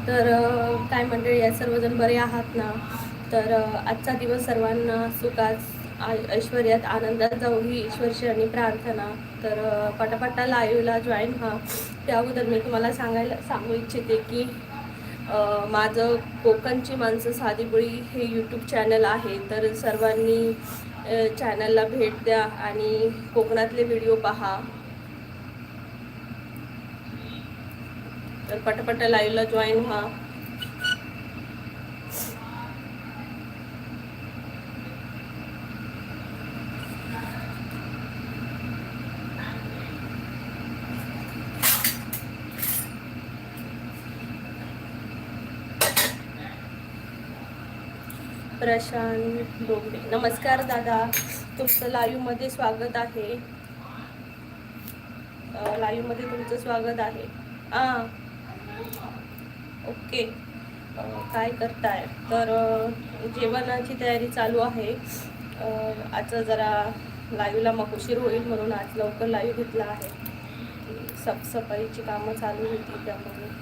तर काय मंडळी या सर्वजण बरे आहात ना? तर आजचा दिवस सर्वांना सुखात ऐश्वर्यात आनंदात जाऊ ही ईश्वरचरणी प्रार्थना. तर पटापटा लाईव्हला जॉईन व्हा. त्या अगोदर मी तुम्हाला सांगू इच्छिते की माझं कोकणची माणसं साधीबोळी हे यूट्यूब चॅनल आहे. तर सर्वांनी चॅनलला भेट द्या आणि कोकणातले व्हिडिओ पहा. तर पटापट लाईव्हला जॉईन व्हा. प्रशांत डोंबे, नमस्कार दादा, तुमचं लाईव्हमध्ये स्वागत आहे. लाईव्हमध्ये तुमचं स्वागत आहे. ओके. काय करताय? तर जेवणाची तयारी चालू आहे. आज जरा लाईव्हला मग उशीर होईल म्हणून आज लवकर लाईव्ह घेतला आहे. साफसफाईची कामं चालू होती त्यामुळे.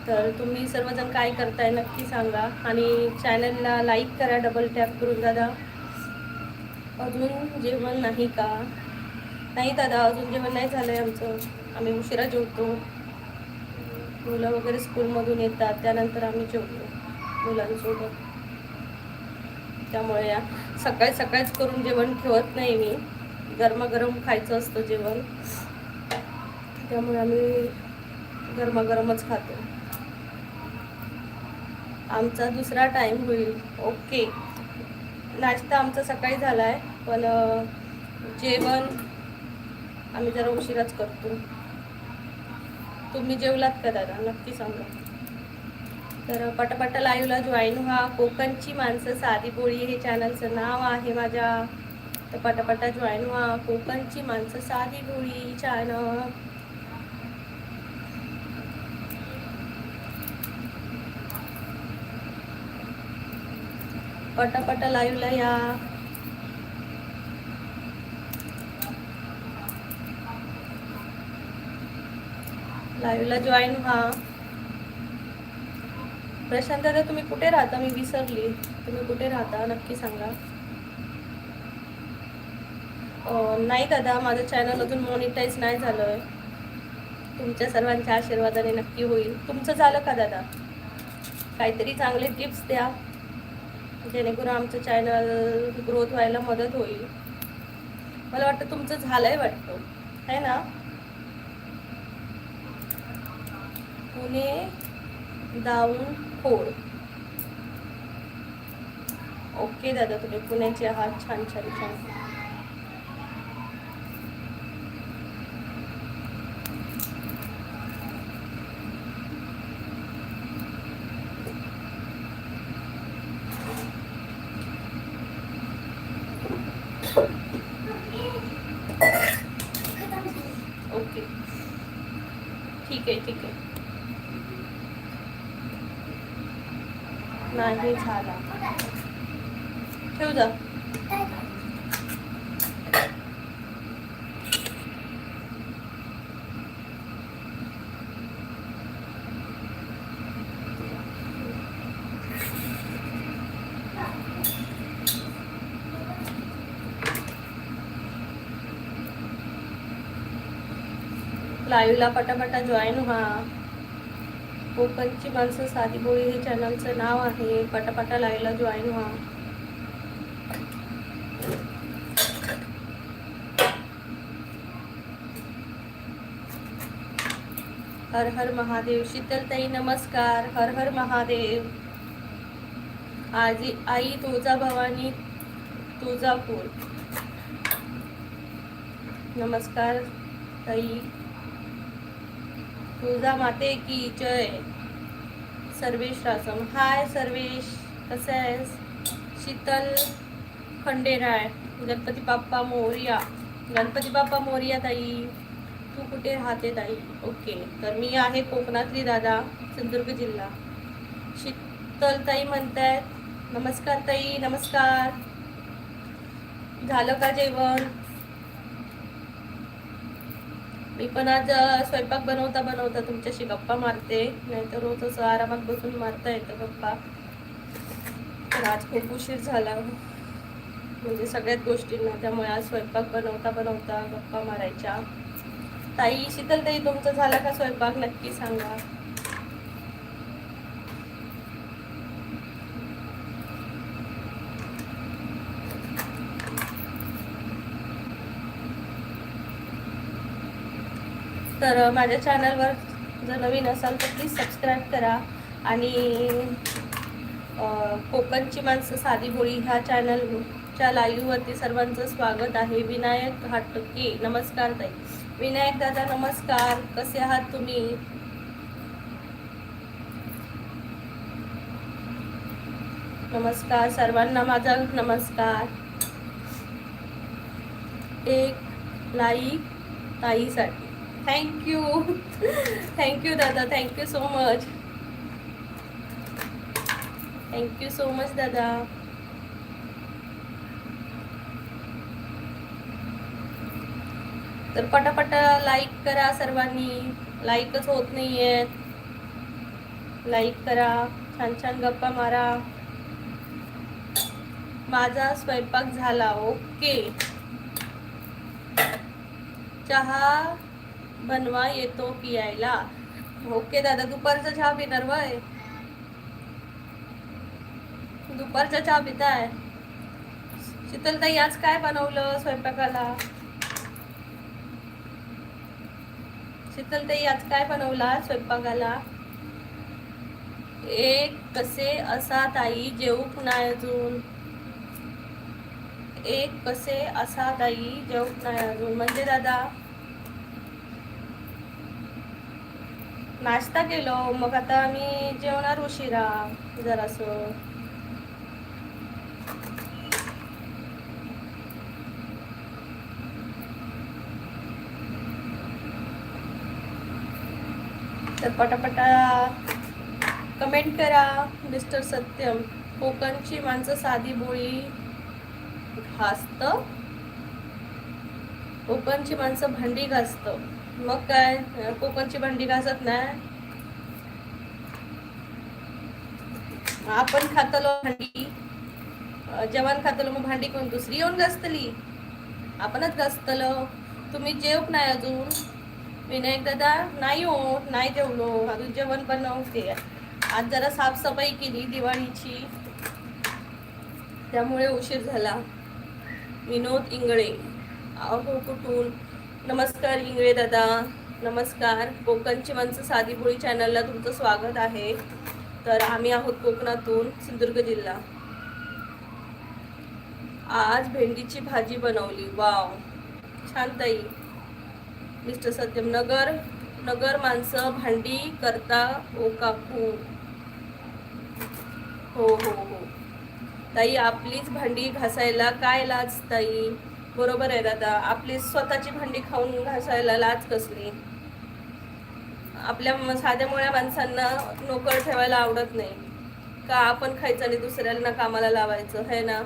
तर तुम्ही सर्वजण काय करताय नक्की सांगा आणि चॅनलला लाईक करा डबल टॅप करून. दादा अजून जेवण नाही का? नाही दादा, अजून जेवण नाही झालं आहे आमचं. आम्ही उशिरा जेवतो. मुलं वगैरे स्कूलमधून येतात त्यानंतर आम्ही जेवतो मुलांसोबत. त्यामुळे सकाळी सकाळीच करून जेवण ठेवत नाही मी. गरमागरम खायचं असतं जेवण, त्यामुळे आम्ही गरमागरमच खातो. आमचा दुसरा टाईम होईल. ओके. नाश्ता आमचा सकाळी झाला आहे, पण जेवण आम्ही जरा उशिराच करतो. तुम्ही जेवलात का दादा? नक्की सांगा. तर पटापटा लाईव्हला जॉईन व्हा. कोकणची माणसं साधी बोळी हे चॅनलचं नाव आहे माझ्या. तर पटापटा जॉईन व्हा. कोकणची माणसं साधी बोळी चॅनल. पटापटा लाईव्हला या. लाईव्हला जॉईन व्हा. प्रशांत दादा, तुम्ही कुठे राहता? मी विसरली. तुम्ही कुठे राहता नक्की सांगा. नाही दादा, माझं चॅनल अजून मॉनिटाईज नाही झालं आहे. तुमच्या सर्वांच्या आशीर्वादाने नक्की होईल. तुमचं झालं का दादा? काहीतरी चांगले टिप्स द्या जेणेकरून आमचं चॅनल ग्रोथ व्हायला मदत होईल. मला वाटतं तुमचं झालंय वाटतं, है ना? पुणे दाऊन खोड. ओके दादा, तुम्ही पुण्याचे आहात. छान छान छान. ओके, ठीक आहे ठीक आहे. नाही झाला, ठेव जा. लाईव्हला पटापटा जॉईन व्हा. कोकणची माणसं साधी बोळी हे चॅनलचं नाव आहे. पटापटा लाईव्हला जॉईन व्हा. हर हर महादेव. शीतलताई नमस्कार. हर हर महादेव. आई तुळजाभवानी तुळजापूर, नमस्कार ताई. तुळजा माते की जय. सर्वेश रासम, हाय सर्वेश, कसं आहेस? शीतल खंडेराय, गणपती बाप्पा मोरया. गणपती बाप्पा मोरया ताई. तू कुठे राहते ताई? ओके. तर मी आहे कोकणातली दादा, सिंधुदुर्ग जिल्हा. शीतल ताई म्हणतायत नमस्कार ताई. नमस्कार. झालं का जेवण? मी पण आज स्वयंपाक बनवता बनवता तुमच्याशी गप्पा मारते, नाही तर रोज असं आरामात बसून मारता येतं गप्पा. तर आज खूप उशीर झाला म्हणजे सगळ्याच गोष्टींना, त्यामुळे आज स्वयंपाक बनवता बनवता गप्पा मारायच्या. ताई, शीतल ताई, तुमचं झाला का स्वयंपाक? नक्की सांगा. तर माझ्या चॅनलवर जर नवीन असाल तर प्लीज सबस्क्राईब करा. आणि कोकणची माणसं साधी बोळी ह्या चॅनलच्या लाईव्हवरती सर्वांचं स्वागत आहे. विनायक घाटके, नमस्कार ताई. विनायक दादा नमस्कार, कसे आहात तुम्ही? नमस्कार सर्वांना, माझा नमस्कार. एक लाईक ताईसाठी. थँक्यू थँक्यू दादा, thank you so much, thank you so much दादा. तर पटापटा लाईक करा सर्वांनी, लाईकच होत नाहीये. लाईक करा, छान छान गप्पा मारा. माझा स्वयंपाक झाला, ओके. चहा बनवा येतो पियायला, ओके दादा. दुपारचा चहा पिणार वय? दुपारचा चहा पिताय? शीतलताई, आज काय बनवलं स्वयंपाकाला? शीतलताई, आज काय बनवला स्वयंपाकाला? एक कसे असा ताई, जेवूक नाही अजून. एक कसे असा ताई, जेवूक नाही अजून म्हणजे दादा नाश्ता केलो, मग आता आम्ही जेवणार उशिरा जरासं. तर पटापटा कमेंट करा. मिस्टर सत्यम, कोकणची माणसं साधी बोळी घासत, कोकणची माणसं भांडी घासत. मग काय, कोकणची भांडी घासत नाही? आपण खातलो भांडी, जेवण खातलो, मग भांडी कोण दुसरी येऊन घासतली? आपणच घासतलो. तुम्ही जेवक नाही अजून? विनायक दादा, नाही हो, नाही जेवलो अजून, जेवण बनवते. आज जरा साफसफाई केली दिवाळीची, त्यामुळे उशीर झाला. विनोद इंगळे, अहो कुठून? नमस्कार इंगळे दादा, नमस्कार. कोकणची माणसं साधी बोळी चॅनलला तुमचं स्वागत आहे. तर आम्ही आहोत कोकणातून, सिंधुदुर्ग जिल्हा. आज भेंडीची भाजी बनवली, वाव, छान ताई. मिस्टर सत्यम, नगर माणसं भांडी करता ओ काकू. हो हो हो ताई, आपलीच भांडी घासायला काय लाज ताई? बरोबर आहे दादा, आपली स्वतःची भांडी खाऊन घासायला लाज कसली? आपल्या साध्या मोळ्या माणसांना नोकर ठेवायला आवडत नाही का? आपण खायचं आणि दुसऱ्यांना कामाला लावायचं, है ना?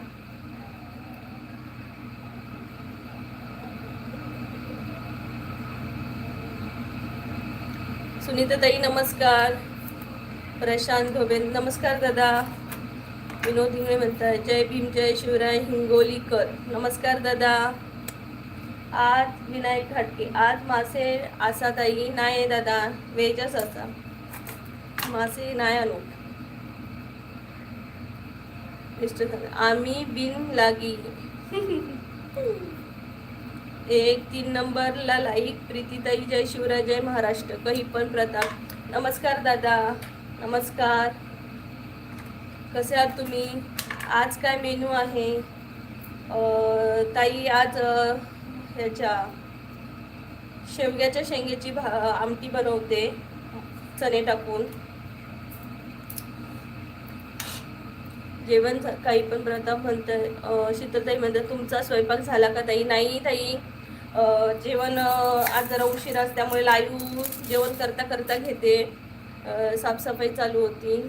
सुनीता ताई नमस्कार. प्रशांत धोबे नमस्कार दादा. विनोद हिंगळे म्हणताय, जय भीम जय शिवराय हिंगोलीकर, नमस्कार दादा. आज विनायक घाटके, आज मासे असा ताई? नाही दादा, वेजच असा, मासे नाही आणू. मिस्टर, आम्ही बिन लागी. एक 3 नंबरला लाईक. प्रीतीताई, जय शिवराय जय महाराष्ट्र. कही पण प्रताप, नमस्कार दादा, नमस्कार. कसे आहात तुम्ही? आज काय मेनू आहे ताई? आज ह्याच्या शेवग्याच्या शेंगेची आमटी बनवते, चणे टाकून. जेवण काही पण प्रताप म्हणताय. शीतलताई म्हणतात, तुमचा स्वयंपाक झाला का ताई? नाही ताई, जेवण आज जरा उशीर असल्यामुळे लाईव्ह जेवण करता करता घेते. साफसफाई चालू होती.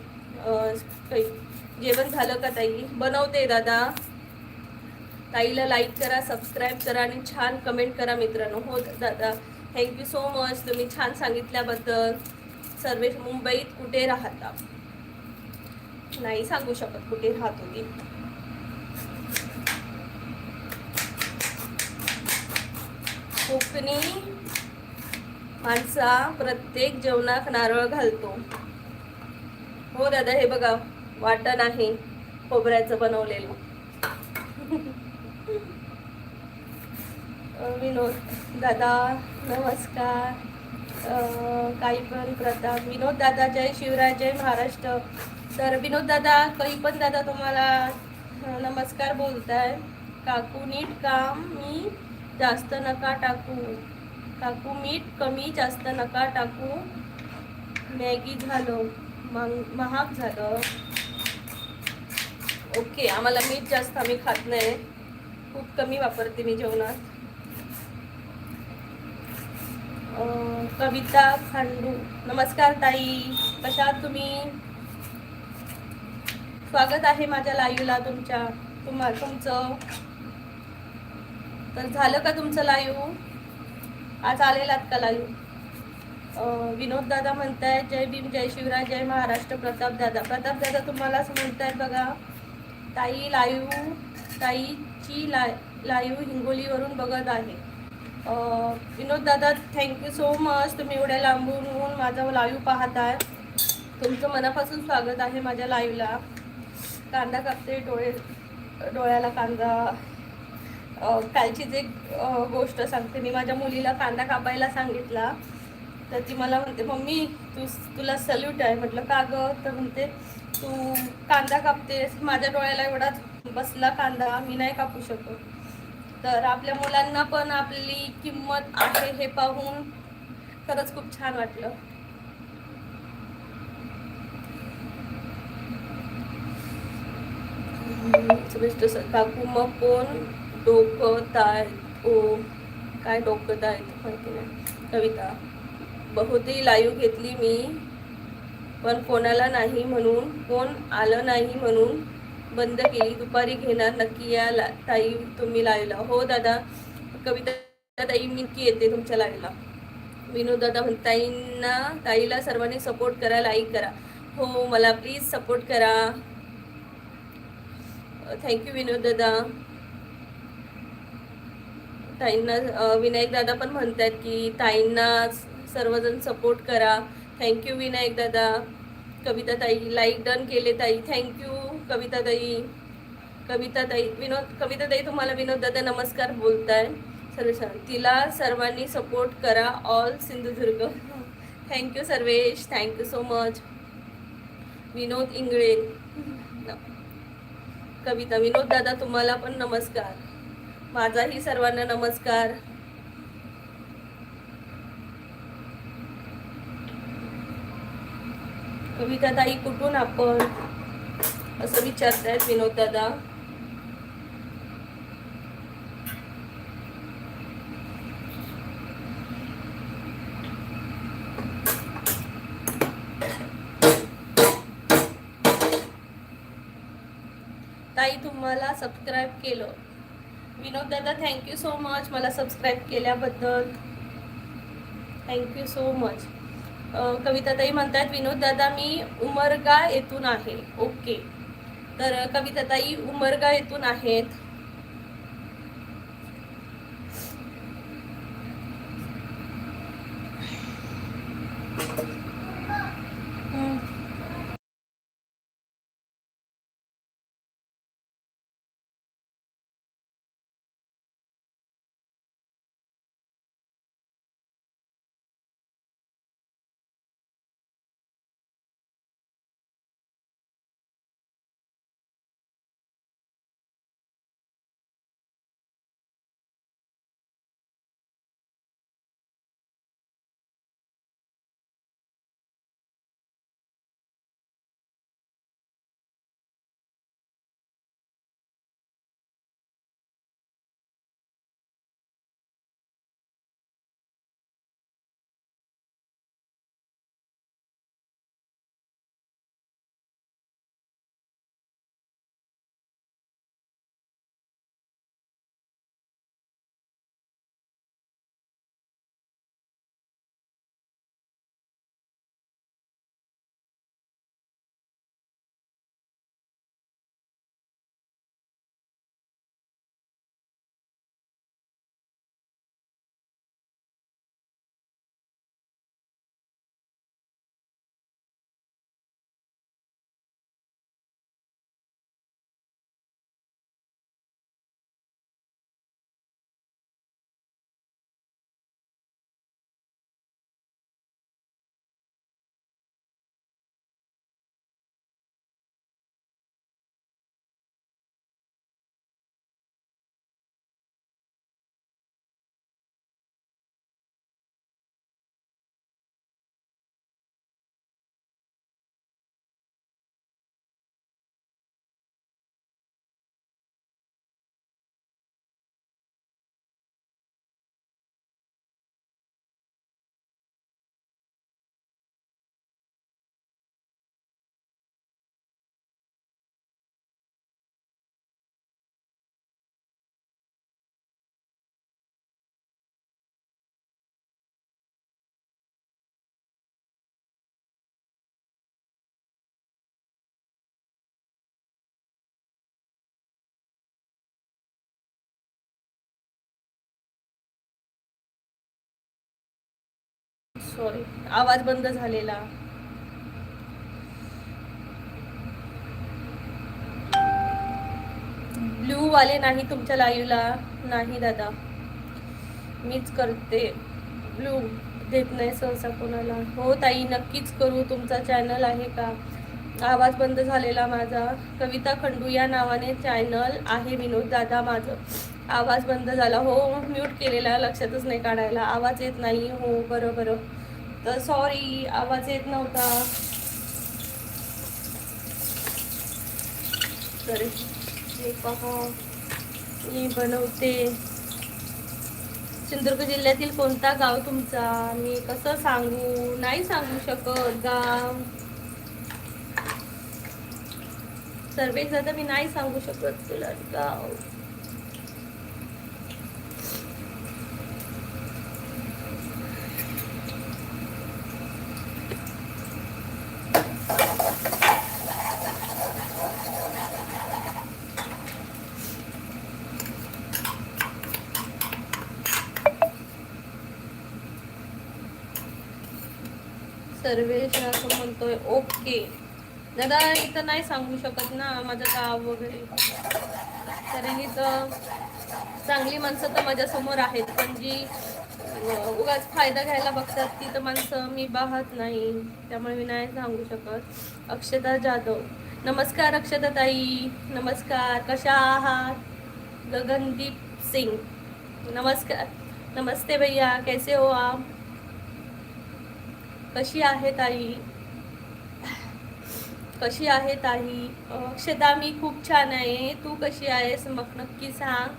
काही जेवण झालं का ताई? बनवते दादा. ताईला लाईक करा, सबस्क्राईब करा आणि छान कमेंट करा मित्रांनो. हो दादा, थँक्यू सो मच तुम्ही छान सांगितल्याबद्दल. सर्वेश मुंबईत कुठे राहता? नाही सांगू शकत कुठे राहत होती. कोकणी माणसा प्रत्येक जेवणात नारळ घालतो. हो दादा, हे बघा वाटण आहे खोबऱ्याचं बनवलेलं. विनोद दादा नमस्कार. काही पण प्रताप, विनोद दादा जय शिवराय जय महाराष्ट्र. तर विनोद दादा, काही पण दादा तुम्हाला नमस्कार बोलताय. काकू नीट काम मी जास्त नका टाकू. काकू मीठ कमी जास्त नका टाकू. मॅगी झालं महाग झालं. ओके, आम्हाला मीठ जास्त आम्ही खात नाही, खूप कमी वापरते मी जेवणात. कविता खांडू नमस्कार ताई, कशा आहात तुम्ही? स्वागत आहे माझ्या लाईव्हला तुमचं. तर झालं का तुमचं लाईव्ह? आज आलेलात का लाईव्ह? विनोद दादा म्हणतायत जय भीम जय शिवराय जय महाराष्ट्र. प्रताप दादा तुम्हालाच म्हणतायत बघा. ताई ताईची लाईव्ह हिंगोलीवरून बघत आहे. विनोद दादा थँक्यू सो मच, तुम्ही एवढ्या लांबून माझा लाईव्ह पाहताय. तुमचं मनापासून स्वागत आहे माझ्या लाईव्हला. कांदा कापते, डोळ्याला कांदा. कालचीच एक गोष्ट सांगते. मी माझ्या मुलीला कांदा कापायला सांगितला, तर ती मला म्हणते मम्मी तुला सल्यूट आहे. म्हटलं का गं? तर म्हणते तू कांदा कापतेस, माझ्या डोळ्याला एवढा बसला कांदा, मी नाही कापू शकत. तर आपल्या मुलांना पण आपली किंमत आहे हे पाहून खरंच खूप छान वाटलं. काकू मग कोण डोकतायत? ओ काय डोकतायत माहिती नाही. कविता बहुतेक लाईव्ह घेतली मी, पण कोणाला नाही म्हणून, कोण आलं नाही म्हणून बंद केली. दुपारी घेणार नक्की या ताई तुम्ही लाईव्हला. हो दादा, कविता ताई मी नक्की येते तुमच्या लाईव्हला. विनोद दादा ताईला सर्वांनी सपोर्ट करा, लाईक करा. हो, मला प्लीज सपोर्ट करा. थँक्यू विनोद दादा. ताईंना विनायक दादा पण म्हणतात की ताईंना सर्वजण सपोर्ट करा. थँक्यू विनायक दादा. कविता ताई लाईक डन केले ताई, थँक्यू कविता ताई. कविता ताई तुम्हाला विनोद दादा नमस्कार बोलताय. तिला सर्वांनी सपोर्ट करा, all Sindhudurg. Thank you Sarvesh, thank you so much. Vinod Ingle Kavita, Vinod दादा तुम्हाला पण नमस्कार. माझाही सर्वांना नमस्कार. कविता ताई कुठून आपण असं विचारतायत विनोद दादा. ताई तुम्हाला सबस्क्राईब केलं. विनोद दादा थँक्यू सो मच मला सबस्क्राईब केल्याबद्दल, थँक्यू सो मच. कविता ताई म्हणतात विनोद दादा मी उमरगा येथून आहे. ओके, तर कविता ताई उमरगा येथून आहेत. सॉरी, आवाज बंद झालेला. ब्ल्यू वाले नाही तुमच्या लाईव्हला? नाही दादा, मीच करते. ब्ल्यू देत नाही सहसा कोणाला. हो ताई, नक्कीच करू. तुमचा चॅनल आहे का? आवाज बंद झालेला माझा. कविता खंडू या नावाने चॅनल आहे विनोद दादा माझं. आवाज बंद झाला. हो, म्यूट केलेला, लक्षातच नाही काढायला. आवाज येत नाही. हो बरं बरं, तर सॉरी, आवाज येत नव्हता. तर हे पहा, मी बनवते. सिंधुदुर्ग जिल्ह्यातील कोणता गाव तुमचा? मी कसं सांगू, नाही सांगू शकत गाव. सर्वेश दादा, मी नाही सांगू शकत तुला गाव. सर्वेश असं म्हणतोय. ओके दादा, इथं नाही सांगू शकत ना माझं गाव वगैरे, कारण इथं चांगली माणसं तर माझ्यासमोर आहेत, पण जी उगाच फायदा घ्यायला बघतात ती तर माणसं मी पाहत नाही, त्यामुळे मी नाही सांगू शकत. अक्षता जाधव, नमस्कार अक्षता ताई. नमस्कार, कशा आहात? गगनदीप सिंग, नमस्कार. नमस्ते भैया, कैसे हो आप? कशी आहे ताई? कशी आहे ताई? अक्षता, मी खूप छान आहे. तू कशी आहेस मग नक्की सांग.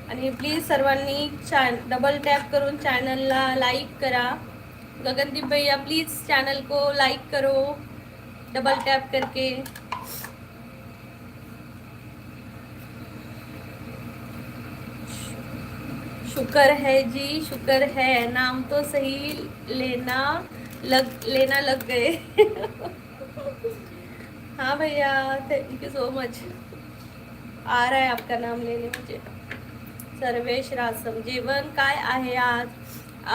आणि प्लीज सर्वांनी डबल टैप करून चैनलला लाइक करा. गगनदीप भैया, प्लीज चैनल को लाइक करो डबल टैप करके. शुक्र है जी, शुक्र है. नाम तो सही लेना लग गए. हाँ भैया, थैंक यू सो मच. आ रहा है आपका नाम लेने मुझे. सर्वेश रासम, जेवण काय आहे आज?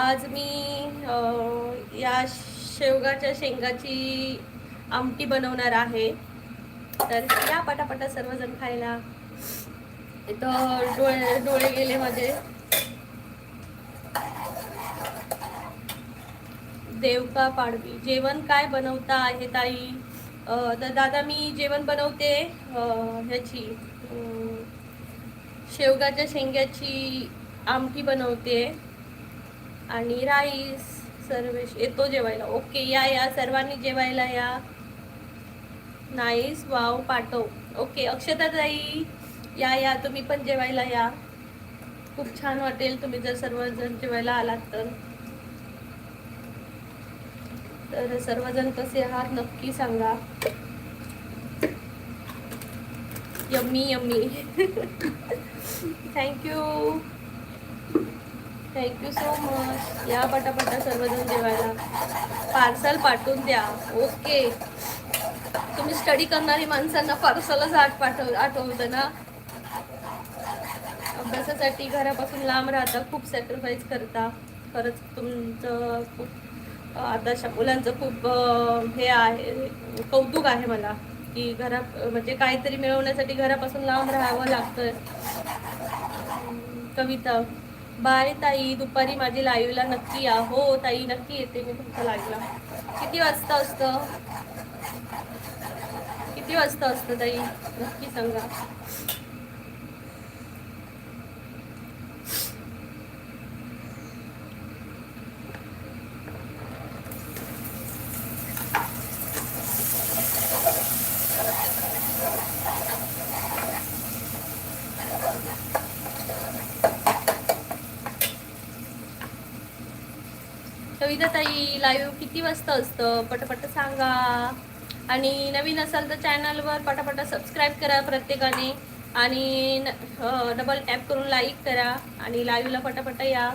आज मी या शेवगाच्या शेंगाची आमटी बनवणार आहे. तर या पटापटा सर्वजण खायला. इथं डोळे गेले माझे. देवका पाडवी, जेवण काय बनवता आहे ताई? तर दादा, मी जेवण बनवते ह्याची शेवगाच्या शेंगाची आमटी बनवते आणि राईस. सर्वेश येतो जेवायला. ओके, या सर्वांनी जेवायला या. नाईस, वाव, पाठव. ओके अक्षता ताई, या तुम्ही पण जेवायला या. खूप छान वाटेल तुम्ही जर सर्वजण जेवायला आलात तर सर्वजण कसे आहात नक्की सांगा. Yummy yummy. Thank you so much. या पटापटा सर्वजण जेवायला. पार्सल पाठवून द्या. ओके, तुम्ही स्टडी करणारी माणसांना पार्सलच आठवतं ना. अभ्यासासाठी घरापासून लांब राहता, खूप सॅक्रिफाईस करता. खरंच तुमचं खूप आता मुलांचं खूप हे आहे, कौतुक आहे मला की म्हणजे काहीतरी मिळवण्यासाठी घरापासून लांब राहावं लागतं. कविता, बाय ताई, दुपारी माझी लाईव्हला नक्की या. हो ताई, नक्की येते मी तुमच्या लाईव्हला. किती वाजता असतं ताई, नक्की सांगा. कविता ताई, लाईव्ह किती वाजता असतं पटापट सांगा. आणि नवीन असाल तर चॅनलवर पटापट सबस्क्राईब करा प्रत्येकाने, आणि डबल टॅप करून लाईक करा आणि लाईव्हला पटापट या.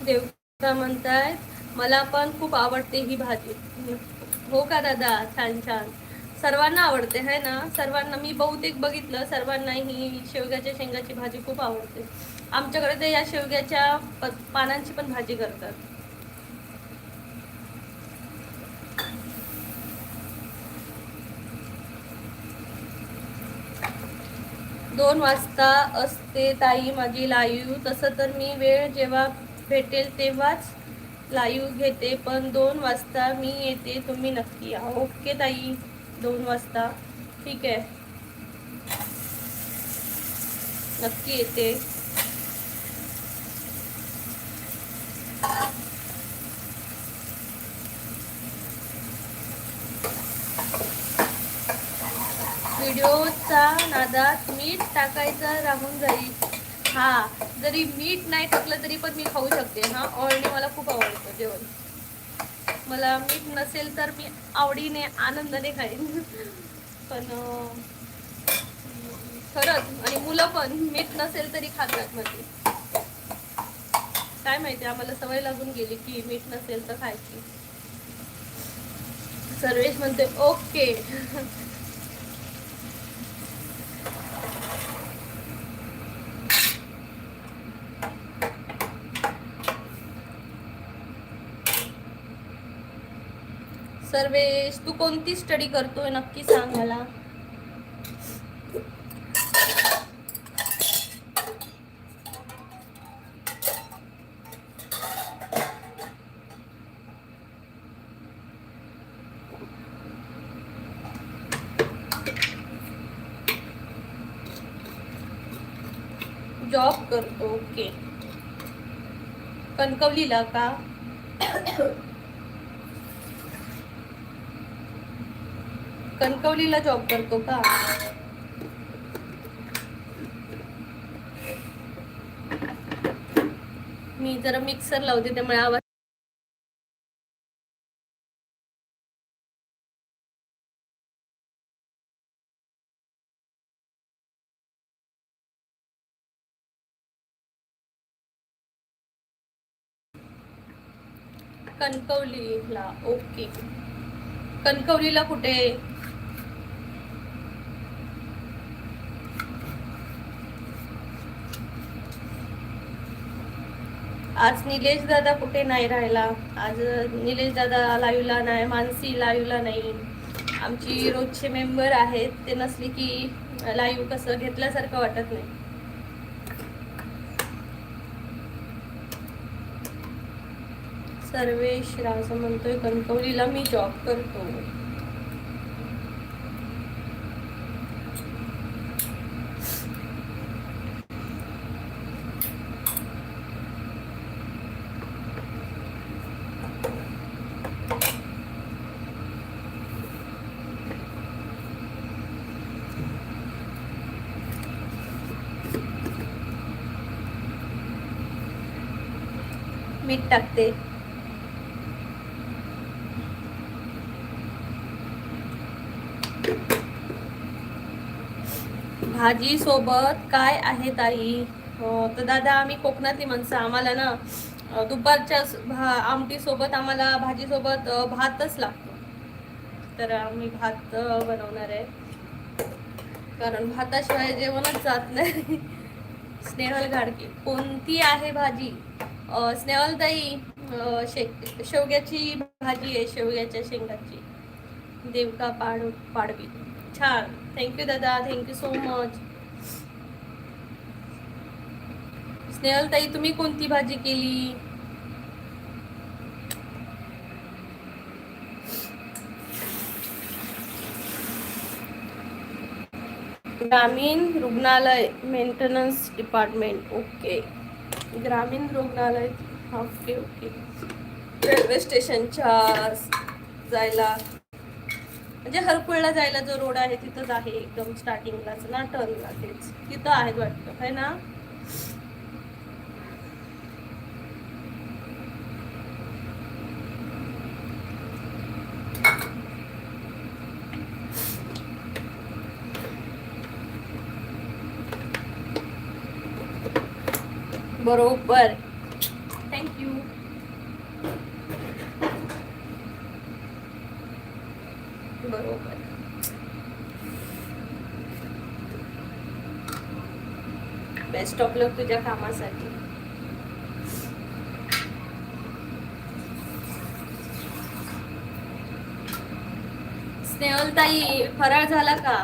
देवता म्हणतायत मला पण खूप आवडते ही भाजी. हो का दादा, छान छान. सर्वांना आवडते है ना, सर्वांना. मी बहुतेक बघितलं सर्वांना ही शेवग्याच्या शेंगाची भाजी खूप आवडते. आमच्याकडे तर या शेवग्याच्या पानांची पण भाजी करतात. 2 वाजता असते ताई माझी लाईव्ह. तसं तर मी वेळ जेव्हा भेटेल तेव्हाच लाईव्ह घेते, पण 2 वाजता मी येते, तुम्ही नक्की या. ओके ताई, 2 वाजता ठीक आहे, नक्की येते. व्हिडिओचा नादात मीठ टाकायचं राहून जाईल. हा, जरी मीठ नाही टाकलं तरी पण मी खाऊ शकते. हा, ऑलरेडी मला खूप आवडतं जेवण. मला मीठ नसेल तर मी आवडीने आनंदाने खाईन. पण खरंच, आणि मुलं पण मीठ नसेल तरी खातात. म्हणजे काय माहिती, आम्हाला सवय लागून गेली की मीठ नसेल तर खायची. सर्वेश म्हणते ओके. सर्वेश, तू कोणती स्टडी करतोय नक्की सांग मला. जॉब करतो. ओके, कणकवलीला का? कणकवलीला जॉब करतो का? मी जरा मिक्सर लावते त्यामुळे आवाज. कणकवलीला. ओके, कणकवलीला कुठे? आज निलेश दादा कुठे नाही राहिला. आज निलेश दादा लाईव्हला नाही, मानसी लाईव्हला नाही. आमची रोजचे मेंबर आहेत, ते नसले की लाईव्ह कसं घेतल्यासारखं वाटत नाही. सर्वेश राज म्हणतोय कणकवलीला मी जॉब करतो. मीठ टाकते. भाजी सोबत काय आहे ताई? तर दादा, आम्ही कोकणातली माणसं, आम्हाला ना दुपारच्या आमटी सोबत आम्हाला भाजी सोबत भातच लागतो. तर आम्ही भात बनवणार आहे, कारण भाताशिवाय जेवणच जात नाही. स्नेहल घाडके, कोणती आहे भाजी? स्नेहल ताई, शेवग्याची भाजी आहे, शेवग्याच्या शेंगाची. देवका पाडवी. छान, थँक्यू दादा, थँक्यू सो मच. स्नेहल ताई, तुम्ही कोणती भाजी केली? ग्रामीण रुग्णालय मेंटेनन्स डिपार्टमेंट. ओके, ग्रामीण रुग्णालय. ओके ओके, रेल्वे स्टेशनच्या जायला, म्हणजे हरकुळला जायला जो रोड आहे तिथंच आहे, एकदम स्टार्टिंगलाच ना, टर्नला, तेच तिथं आहेत वाटतं, है ना? बरोबर, थँक्यू. बरोबर. बेस्ट ऑफ लक तुझ्या कामासाठी. स्नेहल ताई, फराळ झाला का?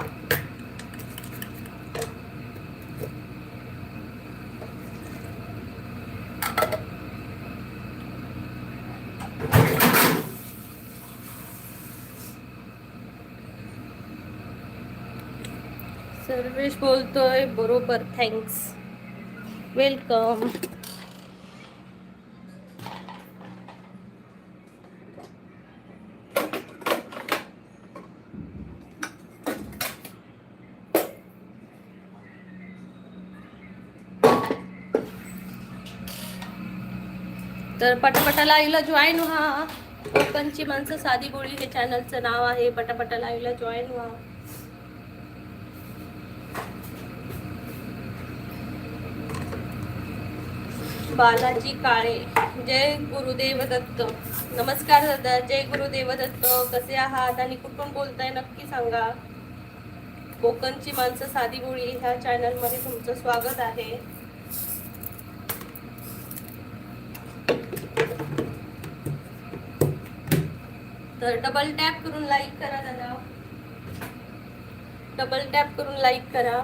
सर्वेश बोलतोय बरोबर, थँक्स, वेलकम. तर पटापटा लाईव्हला जॉईन व्हा. कोकणची माणसं साधी बोळी हे चॅनलचं नाव आहे. पटापटा लाईव्हला जॉईन व्हा. बालाजी काळे, जय गुरुदेव दत्त. नमस्कार दादा, जय गुरुदेव दत्त. कसे आहात आणि कुठून बोलताय नक्की सांगा. कोकणची माणसं साधी बोळी ह्या चॅनल मध्ये तुमचं स्वागत आहे. तर डबल टॅप करून लाईक करा दादा, डबल टॅप करून लाईक करा.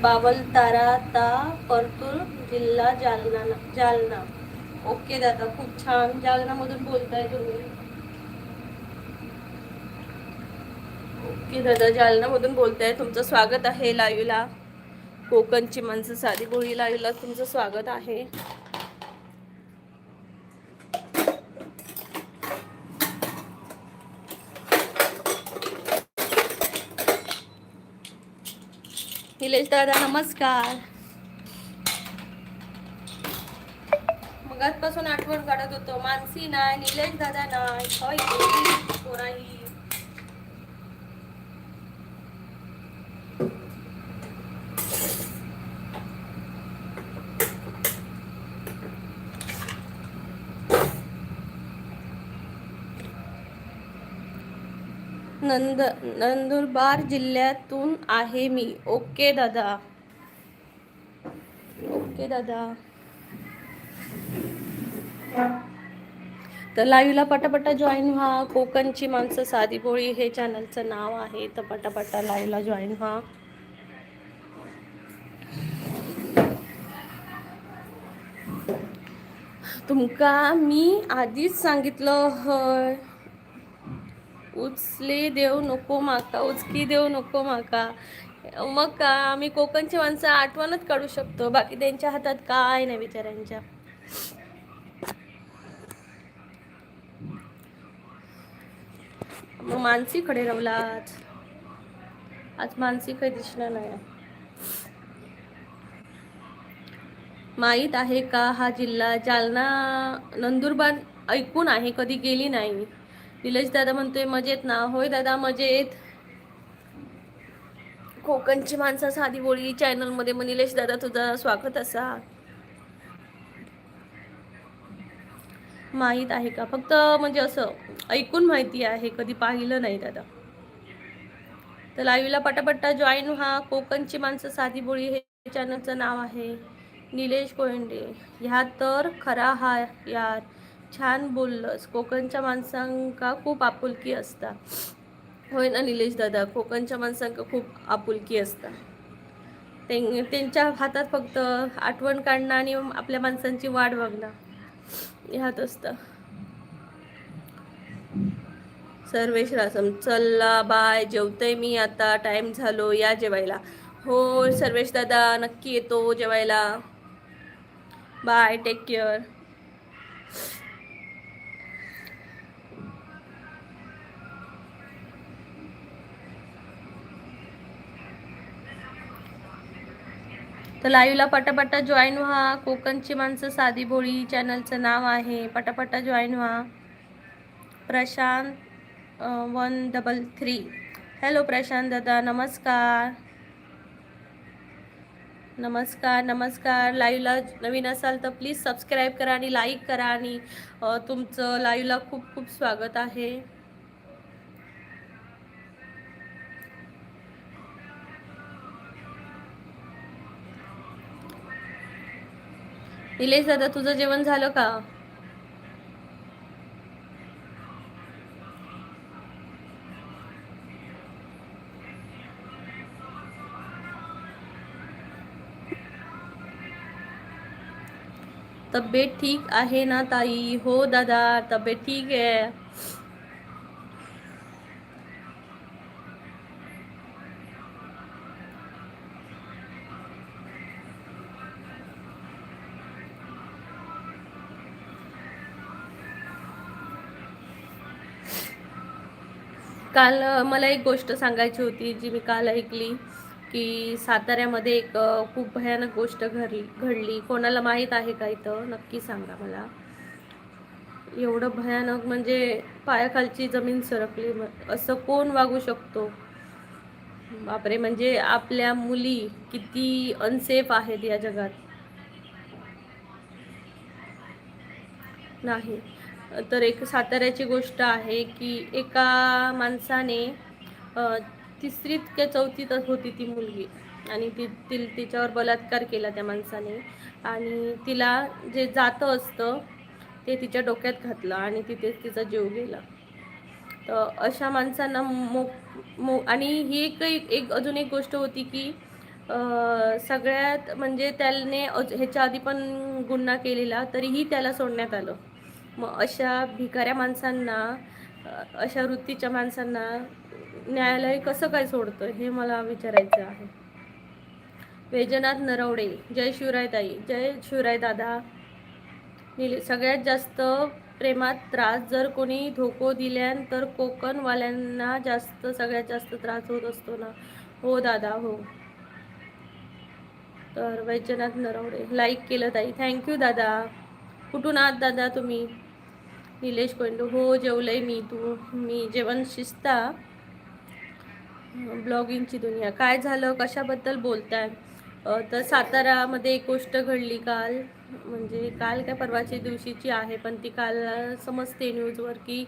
बावलतारा ता परतूर, जिल्हा जालना. जालना. ओके दादा, खूप छान. जालना मधून बोलताय तुम्ही. ओके दादा, जालना मधून बोलताय. तुमचं स्वागत आहे लाईव्हला. कोकणची माणसं साधी बोळी लाईव्हला तुमचं स्वागत आहे. निलेश दादा नमस्कार. मगाचपासून आठवण काढत होतो. मानसी नाही, निलेश दादा नाही, कोणाही. नंदुरबार जिल्ह्यातून आहे मी. ओके दादा, ओके दादा. तर लाईव्हला पटापटा जॉईन व्हा. कोकणची माणसं साधी बोळी हे चॅनलचं नाव आहे. तर पटापटा लाईव्हला जॉईन व्हा. तुमका मी आधीच सांगितलं हय, उचले देऊ नको माका, उचकी देऊ नको माका. मग का आम्ही कोकणची माणसं आठवणच काढू शकतो, बाकी त्यांच्या हातात काय नाही बिचाऱ्यांच्या. मग मानसी खडे रवलाच आज, मानसी काही दिसणार नाही. माहीत आहे का हा जिल्हा? जालना, नंदुरबार ऐकून आहे, कधी गेली नाही. निलेश दादा म्हणतोय मजेत ना? होय दादा मजेत. कोकणची माणसं साधी बोळी चॅनल मध्ये मग निलेश दादा तुझं स्वागत असा. माहीत आहे का? फक्त म्हणजे असं ऐकून माहिती आहे, कधी पाहिलं नाही दादा. तर लाईव्हला पटापट्टा जॉईन व्हा. कोकणची माणसं साधी बोळी हे चॅनलचं नाव आहे. निलेश कोयंडे, ह्या तर खरा हा यार, छान बोललंस. कोकणच्या माणसांका खूप आपुलकी असता. होय ना निलेश दादा, कोकणच्या माणसांका खूप आपुलकी असता. त्यांच्या हातात फक्त आठवण काढणं आणि आपल्या माणसांची वाट बघणं ह्यात असतं. सर्वेश रासम, चला बाय, जेवतोय मी आता, टाइम झालो, या जेवायला. हो सर्वेश दादा, नक्की येतो जेवायला. Bye, take care. तर लाईव्हला पटापटा जॉईन व्हा. कोकणची माणसं साधी भोळी चॅनलचं नाव आहे. पटापटा जॉईन व्हा. प्रशांत 133. हॅलो प्रशांत दादा, नमस्कार. नमस्कार नमस्कार. लाईव्हला नवीन असाल तर प्लीज सबस्क्राईब करा आणि लाईक करा. आणि तुमचं लाईव्हला खूप खूप स्वागत आहे. निलेश दादा, तुझं जेवण झालं का? तब्येत ठीक आहे ना ताई? हो दादा, तब्येत ठीक आहे. काल मला एक गोष्ट सांगायची होती जी मी काल ऐकली, की साताऱ्यामध्ये एक खूप भयानक गोष्ट घडली. कोणाला माहीत आहे का इथं? नक्की सांगा मला. एवढं भयानक म्हणजे पायाखालची जमीन सरकली. असं कोण वागू शकतो? बापरे, म्हणजे आपल्या मुली किती अनसेफ आहेत या जगात. नाही तर एक साताऱ्याची गोष्ट आहे की एका माणसाने तिसरीत का चौथीत होती ती मुलगी, आणि तिच्यावर बलात्कार केला त्या माणसाने, आणि तिला जे जातं असतं ते तिच्या डोक्यात घातलं आणि तिथेच तिचा जीव गेला. तर अशा माणसांना आणि ही एक अजून एक गोष्ट होती की सगळ्यात म्हणजे त्याने ह्याच्या आधी पण गुन्हा केलेला, तरीही त्याला सोडण्यात आलं. मग अशा भिकाऱ्या माणसांना, अशा वृत्तीच्या माणसांना न्यायालय कसं काय सोडतं, हे मला विचारायचं आहे. वैजनाथ नरवडे, जय शिवराय ताई, जय शिवराय दादा. सगळ्यात जास्त प्रेमात त्रास जर कोणी धोको दिल्यान तर कोकणवाल्यांना सगळ्यात जास्त त्रास होत असतो ना. हो दादा, हो. तर वैजनाथ नरवडे लाईक केलं ताई, थँक्यू दादा. कुठून आहात दादा तुम्ही? निलेश कोंडू, हो जेवलंय मी जेवण शिस्ता. ब्लॉगिंगची दुनिया, काय झालं, कशाबद्दल बोलताय? तर सातारामध्ये एक गोष्ट घडली काल, म्हणजे काल काय परवाच्या दिवशीची आहे, पण ती काल समजते न्यूजवर की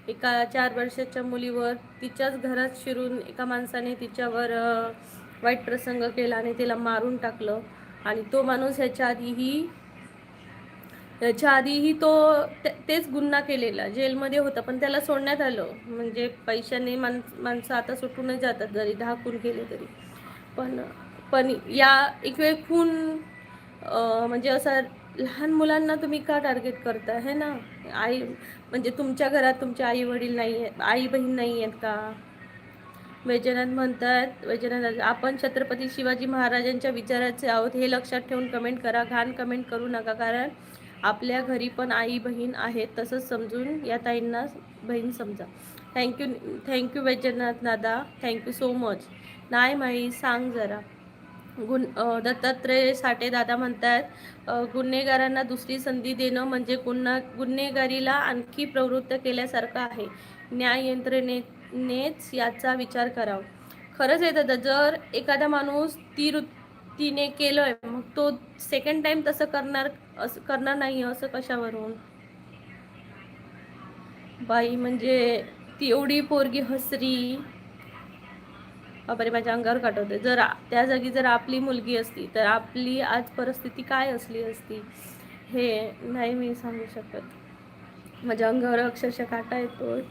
एका 4 वर्षाच्या मुलीवर तिच्याच घरात शिरून एका माणसाने तिच्यावर वाईट प्रसंग केला आणि तिला मारून टाकलं. आणि तो माणूस ह्याच्या आधीही तो तेच गुन्हा केलेला, जेलमध्ये होता, पण त्याला सोडण्यात आलं. म्हणजे पैशाने माणसं आता सुटूनच जातात जरी 10 खून केले तरी. पण पण या एक वेळ खून म्हणजे असं लहान मुलांना तुम्ही का टार्गेट करता, है ना? म्हणजे तुमच्या घरात तुमचे आई वडील नाही आहेत, आई बहीण नाही आहेत का? वैजनाथ म्हणतात, वैजनाथ, आपण छत्रपती शिवाजी महाराजांच्या विचाराचे आहोत हे लक्षात ठेवून कमेंट करा. घाण कमेंट करू नका, कारण आपल्या घरी पण आई बहीण आहेत, तसंच समजून या ताईंना बहीण समजा. थँक्यू वैजनाथ दादा, थँक्यू सो मच. नाही माई, सांग जरा. दत्तात्रय साठे दादा म्हणतात, गुन्हेगारांना दुसरी संधी देणं म्हणजे गुन्हेगारीला आणखी प्रवृत्त केल्यासारखं आहे. न्याय यंत्रणेनेच याचा विचार करावा. खरंच आहे दादा, जर एखादा माणूस तिने केलंय, मग तो सेकंड टाइम तसं करणार नाही असं कशावरून? बाई, म्हणजे ती एवढी पोरगी हसरी, बापरे, माझ्या अंगावर काटवते. जर त्या जागी जर आपली मुलगी असती तर आपली आज परिस्थिती काय असली असती, हे नाही मी सांगू शकत. माझ्या अंगावर अक्षरशः काटा येतोय.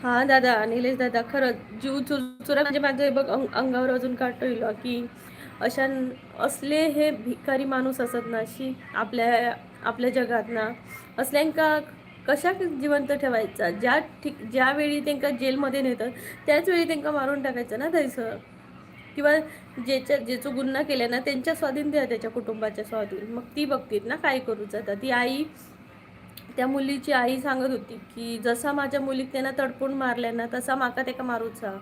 हा दादा, निलेश दादा, खरंच जीव चुरचुरा म्हणजे माझे बघ अंगावर अजून काटा येईल की असले हे भिकारी माणूस असत ना, अशी आपल्या आपल्या जगात ना असल्यांका कशा जिवंत ठेवायचा. ज्यावेळी त्यांना जेलमध्ये नेतात त्याच वेळी त्यांना मारून टाकायचं ना थंयसर. किंवा ज्याचो गुन्हा केला ना त्यांच्या स्वाधीन द्या, त्याच्या कुटुंबाच्या स्वाधीन. मग ती बघतील ना काय करू जाता. ती आई, त्या मुलीची आई सांगत होती की जसा माझ्या मुलीक त्यांना तडपून मारल्या ना तसा माका त्याका मारूचा.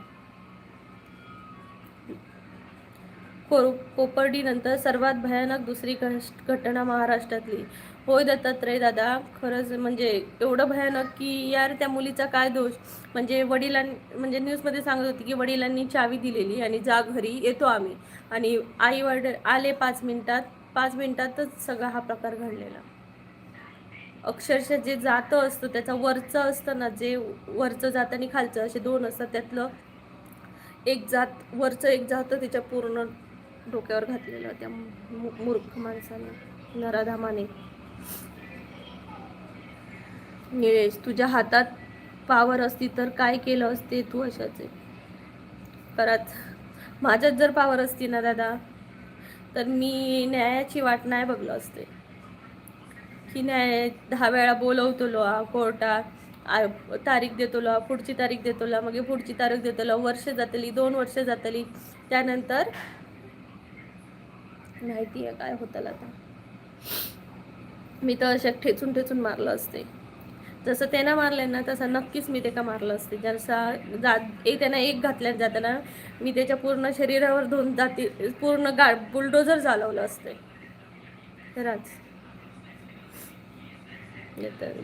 कोपर्डी नंतर सर्वात भयानक दुसरी घटना महाराष्ट्रातली. होय दत्तात्रय दादा, खरंच म्हणजे एवढं भयानक की यार त्या मुलीचा काय दोष. म्हणजे म्हणजे न्यूजमध्ये सांगत होती की वडिलांनी चावी दिलेली आणि जा घरी येतो आम्ही, आणि आई वडील आले 5 मिनिटात, 5 मिनिटातच सगळा हा प्रकार घडलेला. अक्षरशः जे जातं असतं त्याचा वरचं असतं ना, जे वरचं जात आणि खालचं असे दोन असतात, त्यातलं एक जात वरचं एक जातं त्याच्या पूर्ण डोक्यावर घातलेलं त्या मूर्ख माणसाने, नराधामाने. निळेश, तुझ्या हातात पावर असती तर काय केलं असते तू अशाचे. परत माझ्यात जर पावर असती ना दादा तर मी न्यायाची वाट नाही बघलं असते की न्याय 10 वेळा बोलवतलो कोर्टात, तारीख देतलो, पुढची तारीख देतलो, मग पुढची तारीख देतलो, वर्ष जातली, 2 वर्ष जातली, त्यानंतर माहिती आहे काय होतं आता. मी तर अशा ठेचून ठेचून मारलं असते. जसं त्यांना मारलं ना तसं नक्कीच मी त्याला मारलं असते. त्यांना एक घातल्यात जाताना मी त्याच्या पूर्ण शरीरावर 2 जाती पूर्ण बुलडोजर चालवलं असते. खरंच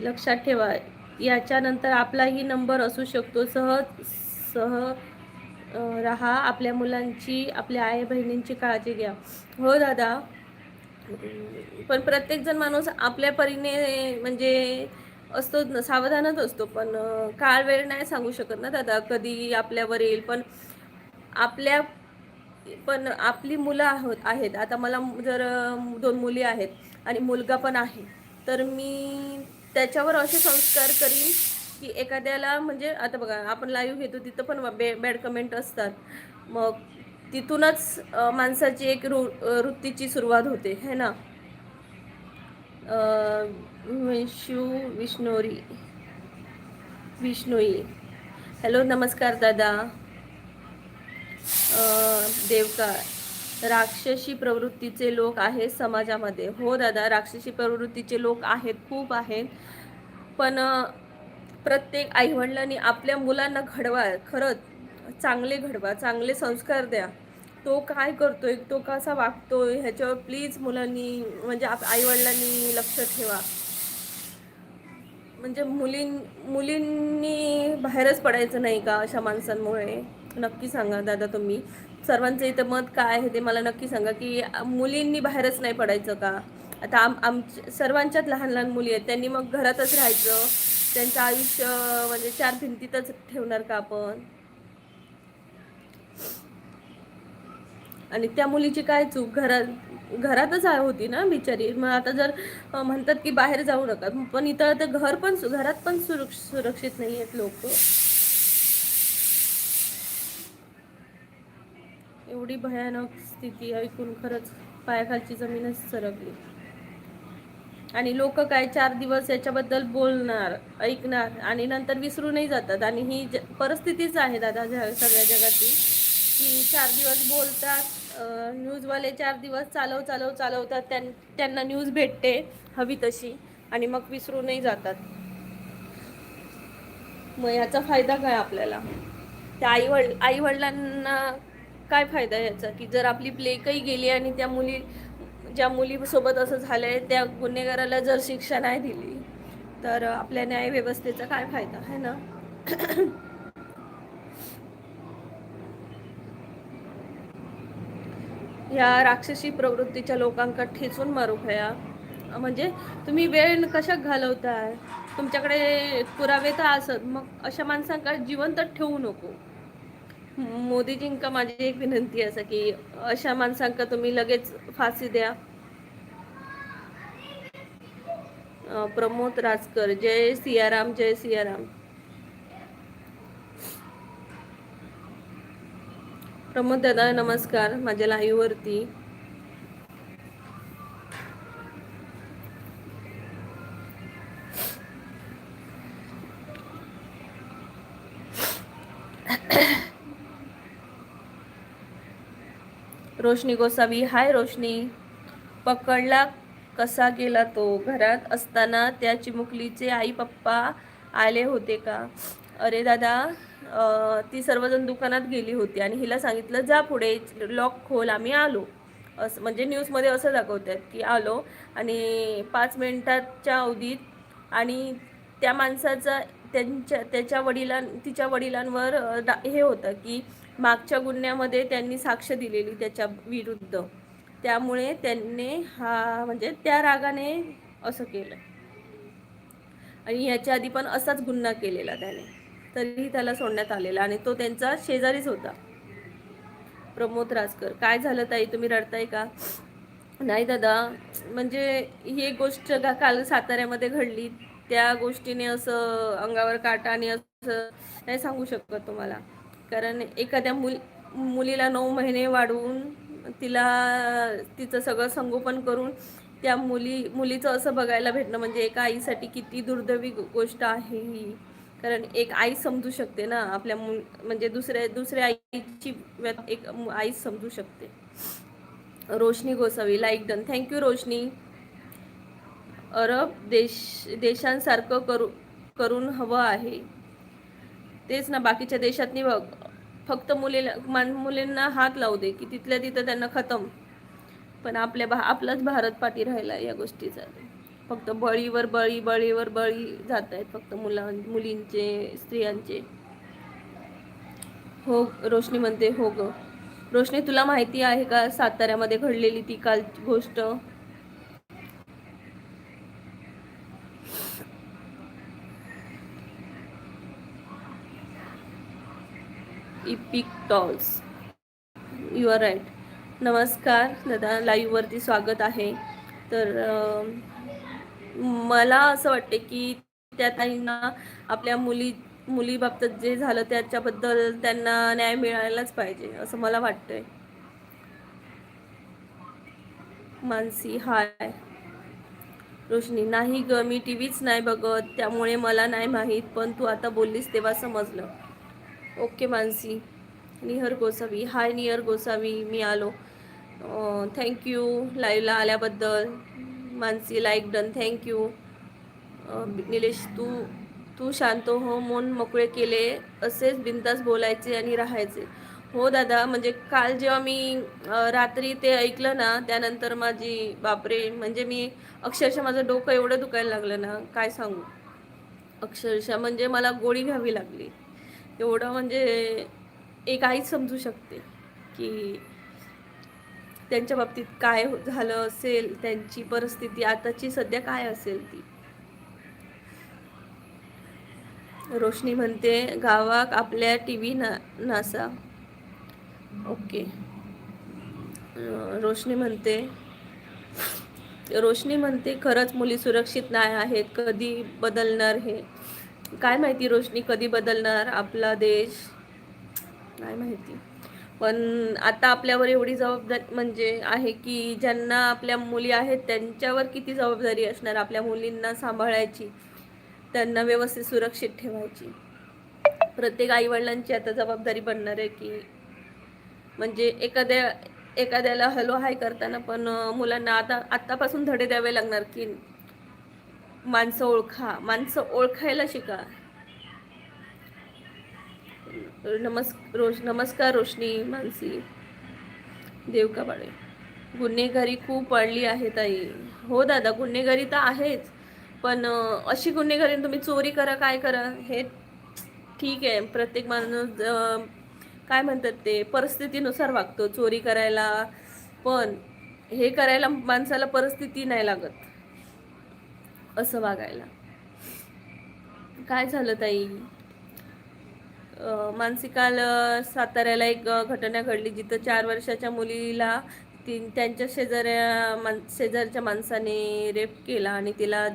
लक्षात ठेवा, याच्यानंतर आपलाही नंबर असू शकतो. सह राहा. आपल्या मुलांची, आपल्या आई बहिणींची काळजी घ्या. हो दादा, पण प्रत्येकजण माणूस आपल्या परीने म्हणजे असतो ना, सावधानच असतो. पण काळ वेळ नाही सांगू शकत ना दादा, कधी आपल्यावर येईल. पण आपली मुलं आहेत. आता मला जर 2 मुली आहेत आणि मुलगा पण आहे, तर मी त्याच्यावर असे संस्कार करीन की एखाद्याला, म्हणजे आता बघा आपण लाईव्ह घेतो तिथं पण बॅड कमेंट असतात. मग तिथूनच माणसाची एक वृत्तीची सुरुवात होते है ना. विष्णोई, हॅलो नमस्कार दादा. देवका, राक्षसी प्रवृत्तीचे लोक आहेत समाजामध्ये. हो दादा, राक्षसी प्रवृत्तीचे लोक आहेत, खूप आहेत. पण प्रत्येक आईवडिलांनी आपल्या मुलांना घडवा, खरंच चांगले घडवा, चांगले संस्कार द्या. तो काय करतोय, तो कसा वागतोय ह्याच्यावर प्लीज मुलांनी, म्हणजे आईवडिलांनी लक्ष ठेवा. म्हणजे मुलींनी बाहेरच पडायचं नाही का अशा माणसांमुळे. नक्की सांगा दादा तुम्ही, सर्वांचं इथं मत काय आहे ते मला नक्की सांगा की मुलींनी बाहेरच नाही पडायचं का. आता सर्वांच्यात लहान लहान मुली आहेत, त्यांनी मग घरातच राहायचं, त्यांचं आयुष्य म्हणजे 4 भिंतीतच ठेवणार का आपण. आणि त्या मुलीची काय चूक, घरातच होती ना बिचारी. मग आता जर म्हणतात की बाहेर जाऊ नका, पण इथं तर घरात पण सुरक्षित नाही आहेत लोक. एवढी भयानक स्थिती ऐकून खरंच पायाखालची जमीनच सरकली. आणि लोक काय 4 दिवस याच्याबद्दल बोलणार, ऐकणार आणि नंतर विसरूनही जातात. आणि ही परिस्थितीच आहे दादा सगळ्या जगातली, की 4 दिवस बोलतात. न्यूजवाले 4 दिवस चालवतात, त्यांना न्यूज भेटते हवी तशी, आणि मग विसरूनही जातात. मग याचा फायदा काय आपल्याला, त्या आईवडिलांना काय फायदा याचा, की जर आपली लेकही गेली आणि ज्या मुलीसोबत असं झालंय त्या गुन्हेगाराला जर शिक्षा नाही दिली तर आपल्या न्यायव्यवस्थेचा काय फायदा आहे ना. या राक्षसी प्रवृत्तीच्या लोकांका ठेचून मारू खया. म्हणजे तुम्ही वेळ कशा घालवताय, तुमच्याकडे पुरावे तर असत, मग अशा माणसांका जिवंत ठेवू नको. मोदीजींका माझी एक विनंती असा की अशा माणसांका तुम्ही लगेच फाशी द्या. प्रमोद राजकर, जय सियाराम, जय सियाराम. प्रमोद दादा नमस्कार माझ्या लाईव्ह वरती. रोशनी गोसावी, हाय रोशनी. पकडला कसा गेला तो? घरात असताना त्या चिमुकलीचे आई पप्पा आले होते का? अरे दादा, ती सर्वजण दुकानात गेली होती आणि हिला सांगितलं जा पुढे लॉक खोल, आम्ही आलो. असं म्हणजे न्यूजमध्ये असं दाखवतात की आलो आणि 5 मिनिटाच्या अवधीत. आणि त्या माणसाचा त्याच्या तिच्या वडिलांवर हे होतं की मागच्या गुन्ह्यामध्ये त्यांनी साक्ष दिलेली त्याच्या विरुद्ध. त्यामुळे त्यांनी म्हणजे त्या रागाने असं केलं. आणि ह्याच्या आधी पण असाच गुन्हा केलेला त्याने, तरीही त्याला सोडण्यात आलेला आणि तो त्यांचा शेजारीच होता. प्रमोद राजकर, काय झालं ताई, तुम्ही रडताय का? नाही दादा, म्हणजे ही एक गोष्ट काल साताऱ्यामध्ये घडली, त्या गोष्टीने असं अंगावर काटा आणि असं नाही सांगू शकत तुम्हाला. कारण एखाद्या मुलीला 9 महिने वाढवून तिचं सगळं संगोपन करून त्या मुलीचं असं बघायला भेटणं म्हणजे एका आईसाठी किती दुर्दैवी गोष्ट आहे ही. कारण एक आई समजू शकते ना आपल्या म्हणजे दुसऱ्या आईची एक आई समजू शकते. रोशनी गोसावी, लाईक डन, थँक्यू रोशनी. अरब देशांसारखं करून हवं आहे. तेच ना, बाकीच्या देशातनी बघ फक्त मुलींना हात लावू दे की तिथल्या तिथं त्यांना खतम. पण आपलाच भारत पाठी राहिला या गोष्टीचा. फक्त बळीवर बळी जात आहेत फक्त मुलींचे, स्त्रियांचे. हो, रोशनी म्हणते हो ग. रोशनी, तुला माहिती आहे का साताऱ्यामध्ये घडलेली ती काल गोष्ट? इपिक टॉल्स, यू आर राईट. नमस्कार दादा, लाईव्हवरती स्वागत आहे. तर मला असं वाटते की त्या ताईंना आपल्या मुलीबाबतीत जे झालं त्याच्याबद्दल त्यांना न्याय मिळायलाच पाहिजे असं मला वाटतंय. मानसी, हाय. रोशनी, नाही ग, मी टीव्हीच नाही बघत त्यामुळे मला नाही माहीत, पण तू आता बोललीस तेव्हा समजलं. ओके मानसी. निहर गोसावी, हाय निहर गोसावी, मी आलो. थँक्यू लाईव्हला आल्याबद्दल. Mansi, like done, thank you. Nilesh, तू शांत हो, मन मोकळे केले, असेच बिंदास बोलायचे आणि राहायचे. हो दादा, म्हणजे काल जेव्हा मी रात्री ते ऐकलं ना, त्यानंतर माझी बापरे, म्हणजे मी अक्षरशः माझं डोकं एवढं दुखायला लागलं ना काय सांगू. अक्षरशः म्हणजे मला गोळी घ्यावी लागली. एवढं म्हणजे एक आई समजू शकते की त्यांच्या बाबतीत काय झालं असेल, त्यांची परिस्थिती आताची सध्या काय असेल ती. रोशनी म्हणते गावात आपल्या टीव्ही नासा. ओके. रोशनी म्हणते खरंच मुली सुरक्षित नाही आहेत, कधी बदलणार हे काय माहिती. रोशनी, कधी बदलणार आपला देश नाही माहिती. पण आता आपल्यावर एवढी जबाबदारी म्हणजे आहे की ज्यांना आपल्या मुली आहेत त्यांच्यावर किती जबाबदारी असणार आपल्या मुलींना सांभाळायची, त्यांना व्यवस्थित सुरक्षित ठेवायची. प्रत्येक आईवडिलांची आता जबाबदारी बनणार आहे की म्हणजे एखाद्याला हॅलो हाय करताना पण मुलांना आतापासून धडे द्यावे लागणार की माणसं ओळखायला शिका. नमस्कार रोशनी. मानसी, देवकाबाळे, गुन्हेगारी खूप वाढली आहे ताई. हो दादा, गुन्हेगारी तर आहेच, पण अशी गुन्हेगारी तुम्ही चोरी करा काय करा हे ठीक आहे. प्रत्येक माणूस काय म्हणतात ते परिस्थितीनुसार वागतो चोरी करायला, पण हे करायला माणसाला परिस्थिती नाही लागत असं वागायला. काय झालं ताई? मानसिकाल साताऱ्याला एक घटना घडली जिथं 4 वर्षाच्या मुलीला त्यांच्या शेजारच्या माणसाने रेप केला आणि तिला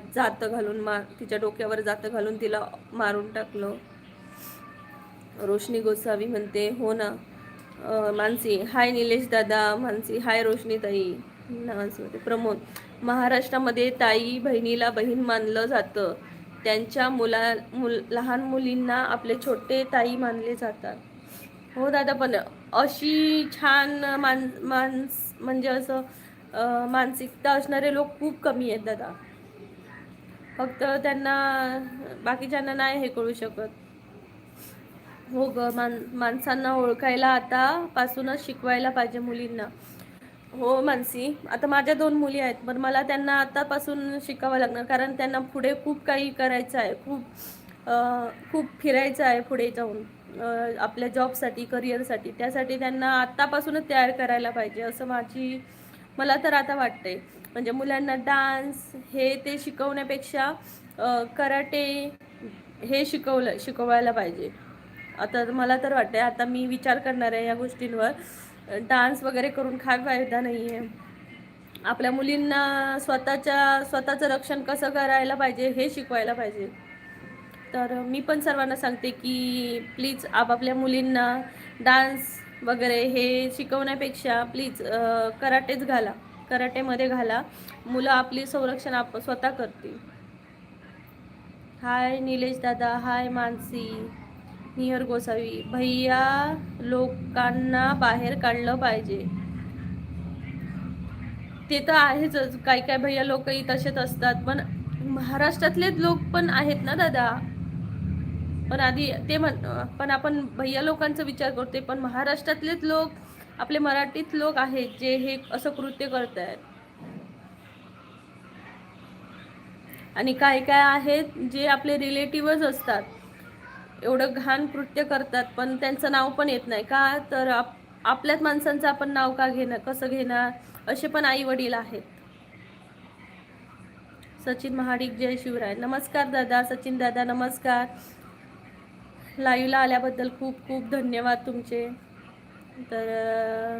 तिच्या डोक्यावर जातं घालून तिला मारून टाकलं. रोशनी गोसावी म्हणते हो ना. मानसी, हाय निलेश दादा. मानसी, हाय रोशनी ताई. मानसी म्हणते प्रमोद, महाराष्ट्रामध्ये ताई बहिणीला बहीण मानलं जातं, त्यांच्या लहान मुलींना आपले छोटे ताई मानले जातात. हो दादा, पण अशी छान म्हणजे असं मानसिकता असणारे लोक खूप कमी आहेत दादा. फक्त त्यांना बाकीच्यांना नाही हे करू शकत. हो ग, माणसांना ओळखायला आता पासूनच शिकवायला पाहिजे मुलींना. हो मानसी, आता माझ्या 2 मुली आहेत, पण मला त्यांना आतापासून शिकावं लागणार, कारण त्यांना पुढे खूप काही करायचं आहे. खूप फिरायचं आहे पुढे जाऊन, आपल्या जॉबसाठी, करिअरसाठी. त्यासाठी त्यांना आत्तापासूनच तयार करायला पाहिजे असं मला तर आता वाटतंय. म्हणजे मुलांना डान्स हे ते शिकवण्यापेक्षा कराटे हे शिकवायला पाहिजे. आता मला तर वाटतंय, आता मी विचार करणार आहे या गोष्टींवर. डान्स वगैरे करून काय फायदा नाही आहे. आपल्या मुलींना स्वतःचं रक्षण कसं करायला पाहिजे हे शिकवायला पाहिजे. तर मी पण सर्वांना सांगते की प्लीज आपापल्या मुलींना डान्स वगैरे हे शिकवण्यापेक्षा प्लीज कराटेमध्ये घाला. मुलं आपली संरक्षण स्वतः करतील. हाय निलेश दादा, हाय मानसी, नियर गोसावी. भैया लोकांना बाहेर काढलं पाहिजे. ते तर आहेच, काही काही भैया लोकही तसेच असतात, पण महाराष्ट्रातलेच लोक पण आहेत ना दादा. पण आधी पण आपण भैया लोकांचा विचार करतोय, पण महाराष्ट्रातलेच लोक, आपले मराठीत लोक आहेत जे हे असं कृत्य करत आहेत. आणि काय काय आहेत जे आपले रिलेटिव्हच असतात, एवढं घाण कृत्य करतात, पण त्यांचं नाव पण येत नाही का, तर आपल्याच माणसांचं आपण नाव का घेणार, कसं घेणार, असे पण आई वडील आहेत. सचिन महाडिक, जय शिवराय. नमस्कार दादा, सचिन दादा नमस्कार. लाईव्हला आल्याबद्दल खूप खूप धन्यवाद तुमचे. तर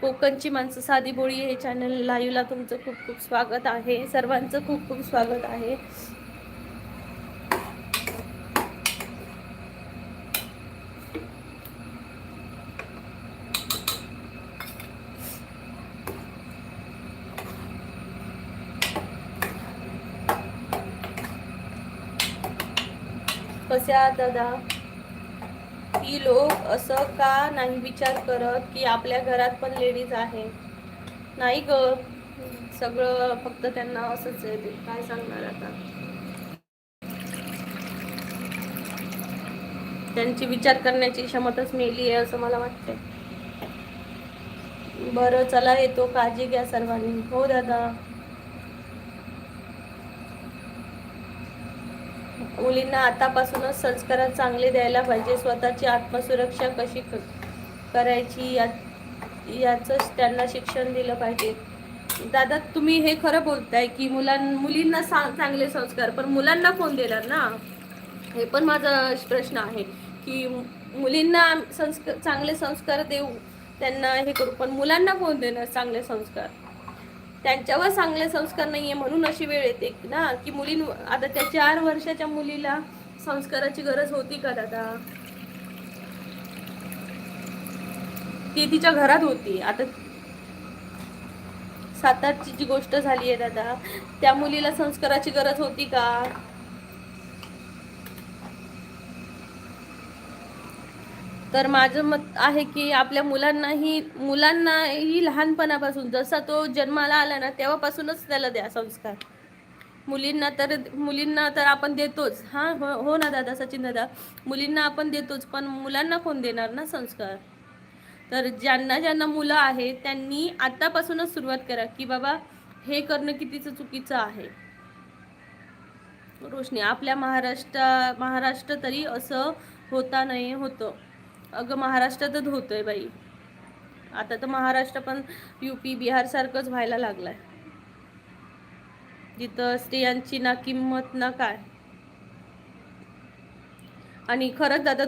कोकणची माणसं साधी बोळी हे चॅनल लाईव्हला तुमचं खूप खूप स्वागत आहे. सर्वांचं खूप खूप स्वागत आहे. कसे आहात दादा? ही लोक असं का नाही विचार करत की आपल्या घरात पण लेडीज आहे? नाही ग, सगळं फक्त त्यांना असंच आहे, ते काय सांगणार आता. त्यांची विचार करण्याची क्षमताच मेली आहे असं मला वाटतंय. बरं चला, येतो, काळजी घ्या सर्वांनी. हो दादा. मुलींना आतापासूनच संस्कार चांगले द्यायला पाहिजे. स्वतःची आत्मसुरक्षा कशी करायची याचंच त्यांना शिक्षण दिलं पाहिजे. दादा तुम्ही हे खरं बोलताय की मुलींना चांगले संस्कार, पण मुलांना कोण देणार ना, हे पण माझा प्रश्न आहे की मुलींना चांगले संस्कार देऊ, त्यांना हे करू, पण मुलांना कोण देणार चांगले संस्कार? त्यांच्यावर चांगले संस्कार नाहीये म्हणून अशी वेळ येते ना की आता त्या 4 वर्षाच्या मुलीला संस्काराची गरज होती का दादा? ती तिच्या घरात होती. आता 7-8ची जी गोष्ट झाली आहे दादा, त्या मुलीला संस्काराची गरज होती का? तर माझं मत आहे की आपल्या मुलांनाही लहानपणापासून, जसा तो जन्माला आला ना तेव्हापासूनच त्याला द्या संस्कार. मुलींना तर आपण देतोच. हो ना दादा, सचिन दादा, मुलींना आपण देतोच, पण मुलांना कोण देणार ना संस्कार? तर ज्यांना मुलं आहेत त्यांनी आतापासूनच सुरुवात करा की बाबा हे करणं कितीचं चुकीचं आहे. रोशनी, आपल्या महाराष्ट्र तरी असं होता नाही होतं. अगं महाराष्ट्रातच होतंय बाई. आता तर महाराष्ट्र पण UP बिहार सारखंच व्हायला लागलाय, जिथं स्त्रियांची ना किंमत ना काय. आणि खरंच दादा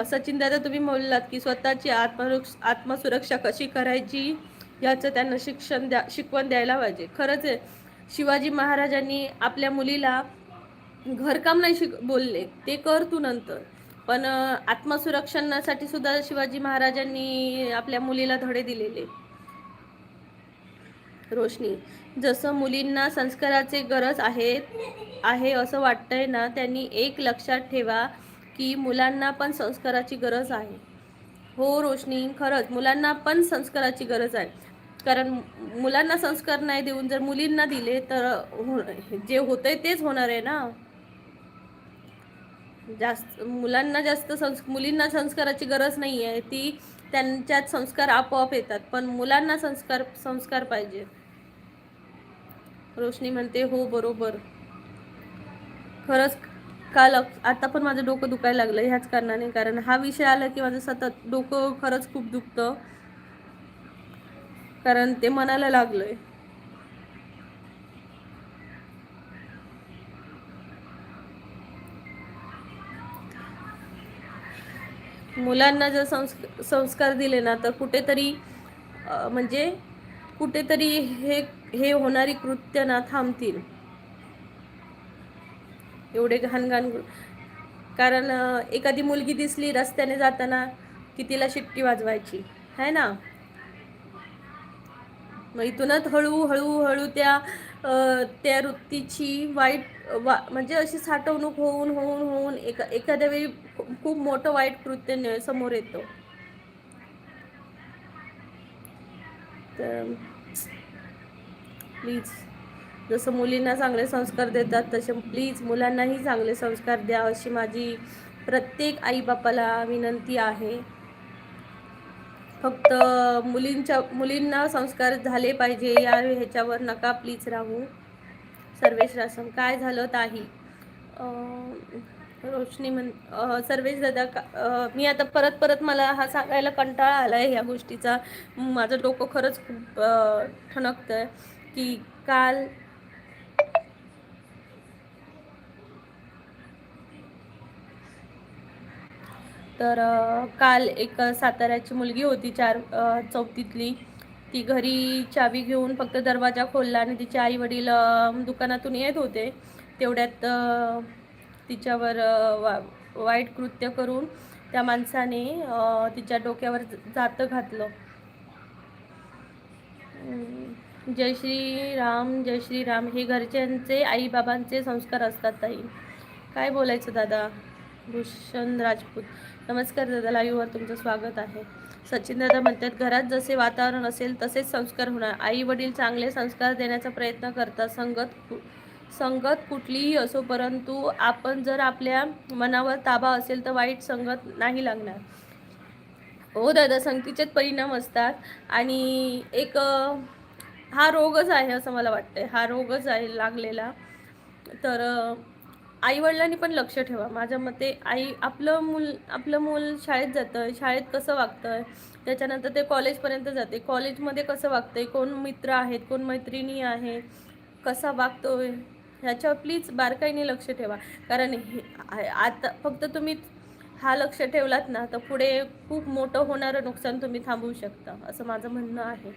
सचिन दादा तुम्ही बोललात की स्वतःची आत्मसुरक्षा कशी करायची याचं त्यांना शिकवण द्यायला पाहिजे. खरंच आहे, शिवाजी महाराजांनी आपल्या मुलीला घरकाम नाही बोलले, ते कर तू नंतर, पण आत्मसुरक्षणासाठी सुद्धा शिवाजी महाराजांनी आपल्या मुलीला धडे दिलेले. रोशनी, जसं मुलींना संस्काराचे गरज आहे असं वाटतंय ना, त्यांनी एक लक्षात ठेवा की मुलांना पण संस्काराची गरज आहे. हो रोशनी, खरंच मुलांना पण संस्काराची गरज आहे. कारण मुलांना संस्कार नाही देऊन जर मुलींना दिले तर जे होतंय तेच होणार आहे ना. जास्त मुलांना जास्त मुलींना संस्काराची गरज नाही आहे, ती त्यांच्यात संस्कार आपोआप येतात, पण मुलांना संस्कार संस्कार पाहिजे. रोशनी म्हणते हो बरोबर. खरंच काल आता पण माझं डोकं दुखायला लागलं ह्याच कारणाने, कारण हा विषय आला की माझं सतत डोकं खरंच खूप दुखतं, कारण ते मनाला लागलंय. मुलांना जर संस्कार दिले ना तर कुठेतरी म्हणजे कुठेतरी हे हे होणारी कृत्य ना थांबतील. एवढे घाण घाण, कारण एखादी मुलगी दिसली रस्त्याने जाताना की तिला शिट्टी वाजवायची है ना. मग इथूनच हळू त्या वृत्तीची वाईट म्हणजे अशी साठवणूक होऊन होऊन होऊन एखाद्या वेळी खूप मोठं वाईट कृत्य समोर येतं. तर प्लीज जसं मुलींना चांगले संस्कार देतात तसे प्लीज मुलांनाही चांगले संस्कार द्या, अशी माझी प्रत्येक आईबापाला विनंती आहे. फक्त मुलींना संस्कार झाले पाहिजे या ह्याच्यावर नका प्लीज राहू. सर्वेश रासम, काय झालं ताही. रोशनी सर्वेश दादा मी आता परत परत मला हा सांगायला कंटाळा आलाय या गोष्टीचा. माझं डोकं खरंच खूप ठणकतंय की काल तर काल एक साताऱ्याची मुलगी होती 4वीतली. ती घरी चावी घेऊन फक्त दरवाजा खोलला आणि तिचे आई वडील दुकानातून येत होते, तेवढ्यात तिच्यावर वाईट कृत्य करून त्या माणसाने तिच्या डोक्यावर जातं घातलं. जय श्रीराम जय श्रीराम, हे घरच्यांचे आईबाबांचे संस्कार असतात ताई. काय बोलायचं दादा. भूषण राजपूत, नमस्कार दादा, लाईव्हवर तुमचं स्वागत आहे. सचिन दादा म्हणतात घरात जसे वातावरण असेल तसेच संस्कार होणार. आई वडील चांगले संस्कार देण्याचा प्रयत्न करतात, संगत कुठलीही असो, परंतु आपण जर आपल्या मनावर ताबा असेल तर वाईट संगत नाही लागणार. हो दादा, संगतीचेच परिणाम असतात आणि एक हा रोगच आहे असं मला वाटतंय, हा रोगच आहे लागलेला. तर आईवडिलांनी पण लक्ष ठेवा माझ्या मते. आपलं मूल शाळेत जातं, शाळेत कसं वागतं, त्याच्यानंतर ते कॉलेजपर्यंत जाते, कॉलेजमध्ये कसं वागतंय, कोण मित्र आहेत, कोण मैत्रिणी आहे, कसा वागतोय, ह्याच्यावर प्लीज बारकाईने लक्ष ठेवा. कारण आता फक्त तुम्ही हा लक्ष ठेवलात ना तर पुढे खूप मोठं होणारं नुकसान तुम्ही थांबवू शकता, असं माझं म्हणणं आहे.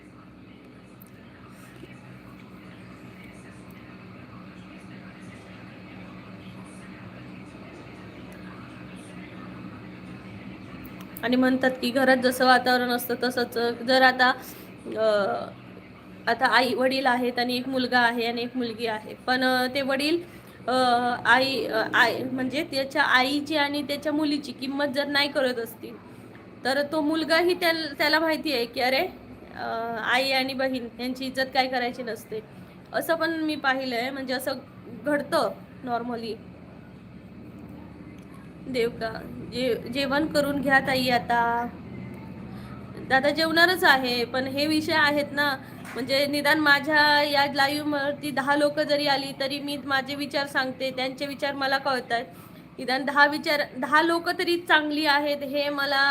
आणि म्हणतात की घरात जसं वातावरण असतं तसंच. जर आता आई वडील आहेत आणि एक मुलगा आहे आणि एक मुलगी आहे, पण ते वडील आई म्हणजे त्याच्या आईची आणि त्याच्या मुलीची किंमत जर नाही करत असतील तर तो मुलगाही त्याला माहिती आहे की अरे आई आणि बहीण यांची इज्जत काय करायची नसते. असं पण मी पाहिलंय, म्हणजे असं घडतं नॉर्मली. देव का जेवण करून घ्या ताई. आता दादा जेवणारच आहे, पण हे विषय आहेत ना, म्हणजे निदान माझ्या या लाईव्हवरती 10 लोक जरी आली तरी मी माझे विचार सांगते, त्यांचे विचार मला कळत आहेत. निदान 10 लोक तरी चांगली आहेत हे मला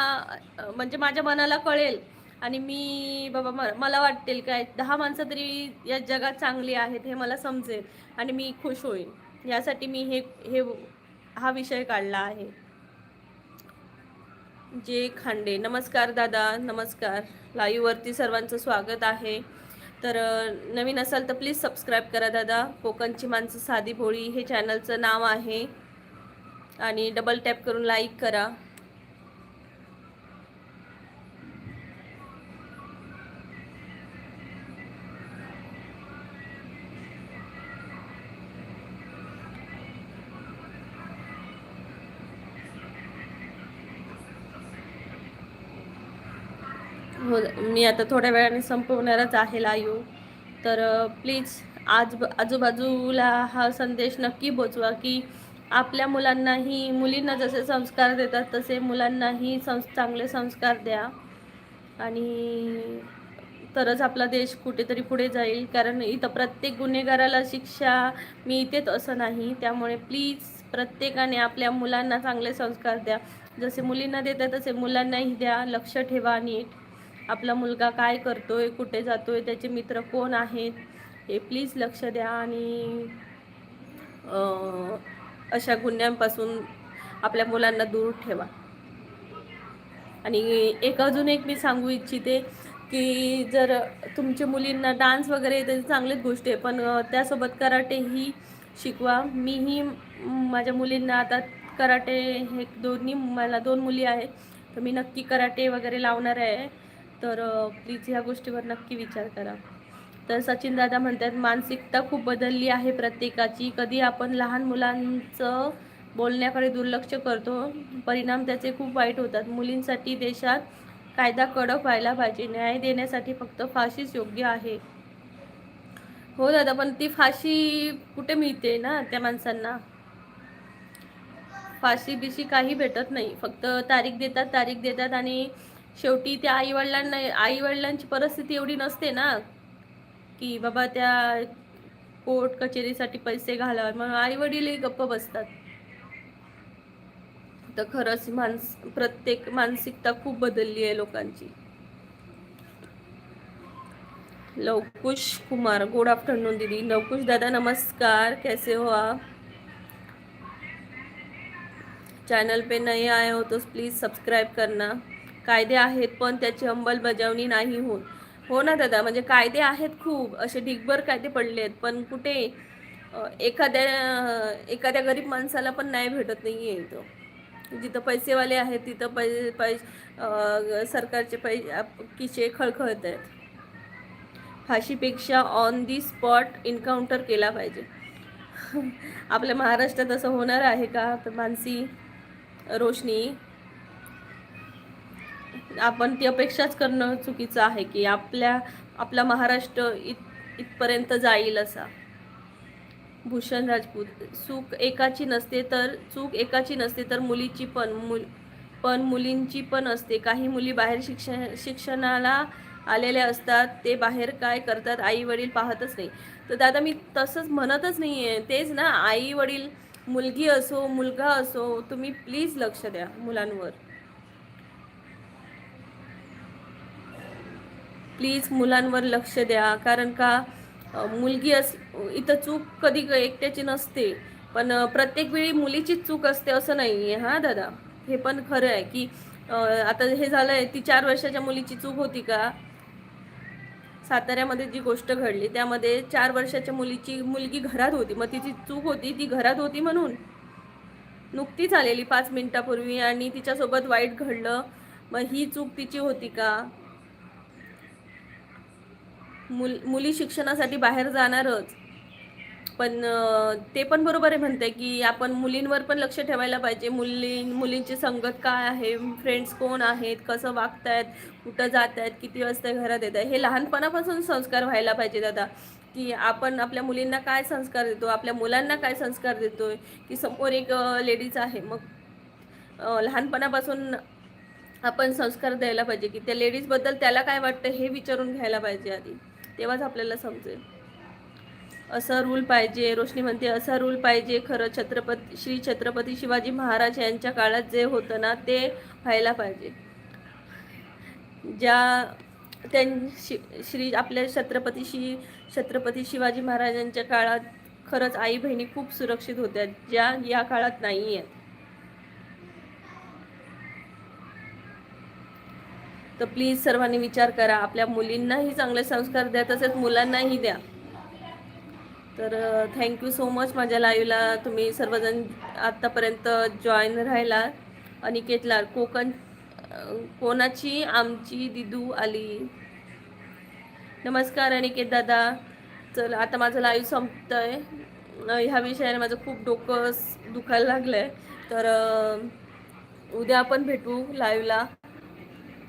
म्हणजे माझ्या मनाला कळेल आणि मी बाबा मला वाटेल काय 10 माणसं तरी या जगात चांगली आहेत हे मला समजेल आणि मी खुश होईल. यासाठी मी हे हा विषय काढला आहे. जे खांडे, नमस्कार दादा, नमस्कार. लाईव्हवरती सर्वांचं स्वागत आहे. तर नवीन असाल तर प्लीज सबस्क्राईब करा दादा. कोकणची माणसं साधी भोळी हे चॅनलचं नाव आहे आणि डबल टॅप करून लाईक करा. हो, मी आता थोड्या वेळाने संपवणारच आहे लाईव्ह. तर प्लीज आजूबाजूला हा संदेश नक्की पोचवा की आपल्या मुलांनाही, मुलींना जसे संस्कार देतात तसे मुलांनाही चांगले संस्कार द्या. आणि तरच आपला देश कुठेतरी पुढे जाईल. कारण इथं प्रत्येक गुन्हेगाराला शिक्षा मिळतेच असं नाही. त्यामुळे प्लीज प्रत्येकाने आपल्या मुलांना चांगले संस्कार द्या. जसे मुलींना देतात तसे मुलांनाही द्या. लक्ष ठेवा नीट. आपला मुलगा काय करतोय, कुठे जातोय, त्याचे मित्र कोण आहेत हे प्लीज लक्ष द्या. आणि अशा गुन्ह्यांपासून आपल्या मुलांना दूर ठेवा. आणि अजून एक मी सांगू इच्छिते की जर तुमच्या मुलींना डान्स वगैरे येते चांगलीच गोष्ट आहे, पण त्यासोबत कराटेही शिकवा. मीही माझ्या मुलींना आता कराटे हे दोन्ही, मला 2 मुली आहेत, तर मी नक्की कराटे वगैरे लावणार आहे. तर प्लीज ह्या गोष्टीवर नक्की विचार करा. तर सचिन दादा म्हणतात मानसिकता खूप बदलली आहे प्रत्येकाची. कधी आपण लहान मुलांचं बोलण्याकडे दुर्लक्ष करतो, परिणाम त्याचे खूप वाईट होतात. मुलींसाठी देशात कायदा कडक व्हायला पाहिजे. न्याय देण्यासाठी फक्त फाशीच योग्य आहे. हो दादा, पण ती फाशी कुठे मिळते ना त्या माणसांना? फाशी बिशी काही भेटत नाही. फक्त तारीख देतात आणि शेवटी त्या आईवडिलांची परिस्थिती एवढी नसते ना की बाबा त्या कोर्ट कचेरीसाठी पैसे घालावे, मग आईवडीलही गप्प बसतात. तर खरंच प्रत्येक मानसिकता खूप बदलली आहे लोकांची. लवकुश कुमार, गुड आफ्टरनून दीदी. लवकुश दादा नमस्कार, कैसे हो आप? चॅनल पे नए आए हो तो प्लीज सब्सक्राइब करना. कायदे आहेत पण त्याची अंमलबजावणी नाही होत. हो ना दादा, म्हणजे कायदे आहेत खूप, असे ढिगभर कायदे पडले आहेत, पण कुठे एखाद्या गरीब माणसाला पण न्याय भेटत नाही आहे इथं. जिथं पैसेवाले आहेत तिथं सरकारचे खिसे खळखळत आहेत. फाशीपेक्षा ऑन दी स्पॉट एन्काउंटर केला पाहिजे. आपल्या महाराष्ट्रात असं होणार आहे का? तर मानसी, रोशनी, आपण ती अपेक्षाच करणं चुकीचं आहे की आपला महाराष्ट्र इथपर्यंत जाईल असा. भूषण राजपूत, चूक एकाची नसते तर मुलींची पण असते. काही मुली बाहेर शिक्षणाला आलेल्या असतात, ते बाहेर काय करतात आई वडील पाहतच नाही. तर दादा मी तसंच म्हणतच नाही आहे. तेच ना, आई वडील, मुलगी असो मुलगा असो, तुम्ही प्लीज लक्ष द्या मुलांवर. प्लीज मुलांवर लक्ष द्या. कारण का मुलगी इथं चूक कधी एकट्याची नसते, पण प्रत्येक वेळी मुलीचीच चूक असते असं नाही आहे. हां दादा, हे पण खरं आहे की आता हे झालंय, ती 4 वर्षाच्या मुलीची चूक होती का? साताऱ्यामध्ये जी गोष्ट घडली त्यामध्ये 4 वर्षाच्या मुलगी घरात होती, मग तिची चूक होती, ती घरात होती म्हणून. नुकतीच आलेली 5 मिनिटापूर्वी आणि तिच्यासोबत वाईट घडलं, मग ही चूक तिची होती का? मुली शिक्षणासाठी बाहेर जाणारच, पण ते पण बरोबर आहे म्हणते की आपण मुलींवर पण लक्ष ठेवायला पाहिजे. मुलींची संगत काय आहे, फ्रेंड्स कोण आहेत, कसं वागतायत, कुठं जात आहेत, किती वाजता घरात येत आहे, हे लहानपणापासून संस्कार व्हायला पाहिजे दादा. की आपण आपल्या मुलींना काय संस्कार देतो, आपल्या मुलांना काय संस्कार देतोय. की समोर एक लेडीज आहे, मग लहानपणापासून आपण संस्कार द्यायला पाहिजे की त्या लेडीजबद्दल त्याला काय वाटतं हे विचारून घ्यायला पाहिजे आधी, तेव्हाच आपल्याला समजेल. असा रूल पाहिजे. रोशनी म्हणते असा रूल पाहिजे खरं. श्री छत्रपती शिवाजी महाराज यांच्या काळात जे होतं ना ते व्हायला पाहिजे. आपल्या छत्रपती शिवाजी महाराजांच्या काळात खरंच आई बहिणी खूप सुरक्षित होत्या, ज्या या काळात नाही आहेत. तर प्लीज सर्वांनी विचार करा. आपल्या मुलींनाही चांगले संस्कार द्या, तसेच मुलांनाही द्या. तर थँक्यू सो मच माझ्या लाईव्हला तुम्ही सर्वजण आत्तापर्यंत जॉईन राहिला. अनिकेतला कोणाची आमची दिदू आली. नमस्कार अनिकेत दादा. चल आता माझं लाईव्ह संपतंय. ह्या विषयाने माझं खूप डोकं दुखायला लागलं आहे. तर उद्या आपण भेटू लाईव्हला.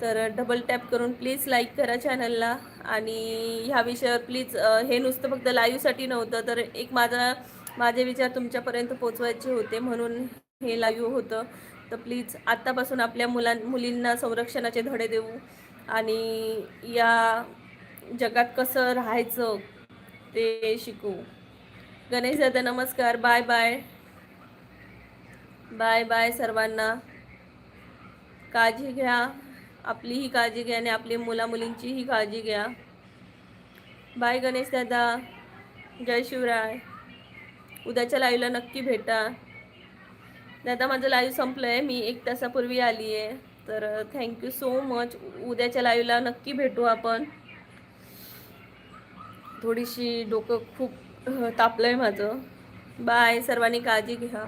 तर डबल टॅप करून प्लीज लाईक करा चॅनलला. आणि ह्या विषयावर प्लीज हे नुसतं फक्त लाईव्हसाठी नव्हतं, तर एक माझे विचार तुमच्यापर्यंत पोचवायचे होते म्हणून हे लाईव्ह होतं. तर प्लीज आत्तापासून आपल्या मुलींना संरक्षणाचे धडे देऊ आणि या जगात कसं राहायचं ते शिकू. गणेश दादा नमस्कार. Bye bye. बाय बाय सर्वांना. काळजी घ्या, आपलीही काळजी घ्या आणि आपली मुलींचीही काळजी घ्या. बाय गणेश दादा. जय शिवराय. उद्याच्या लाईव्हला नक्की भेटा. दादा माझं लाईव्ह संपलं आहे, मी 1 तासापूर्वी आली आहे. तर थँक्यू सो मच. उद्याच्या लाईव्हला नक्की भेटू आपण. थोडीशी डोकं खूप तापलं आहे माझं. बाय. सर्वांनी काळजी घ्या.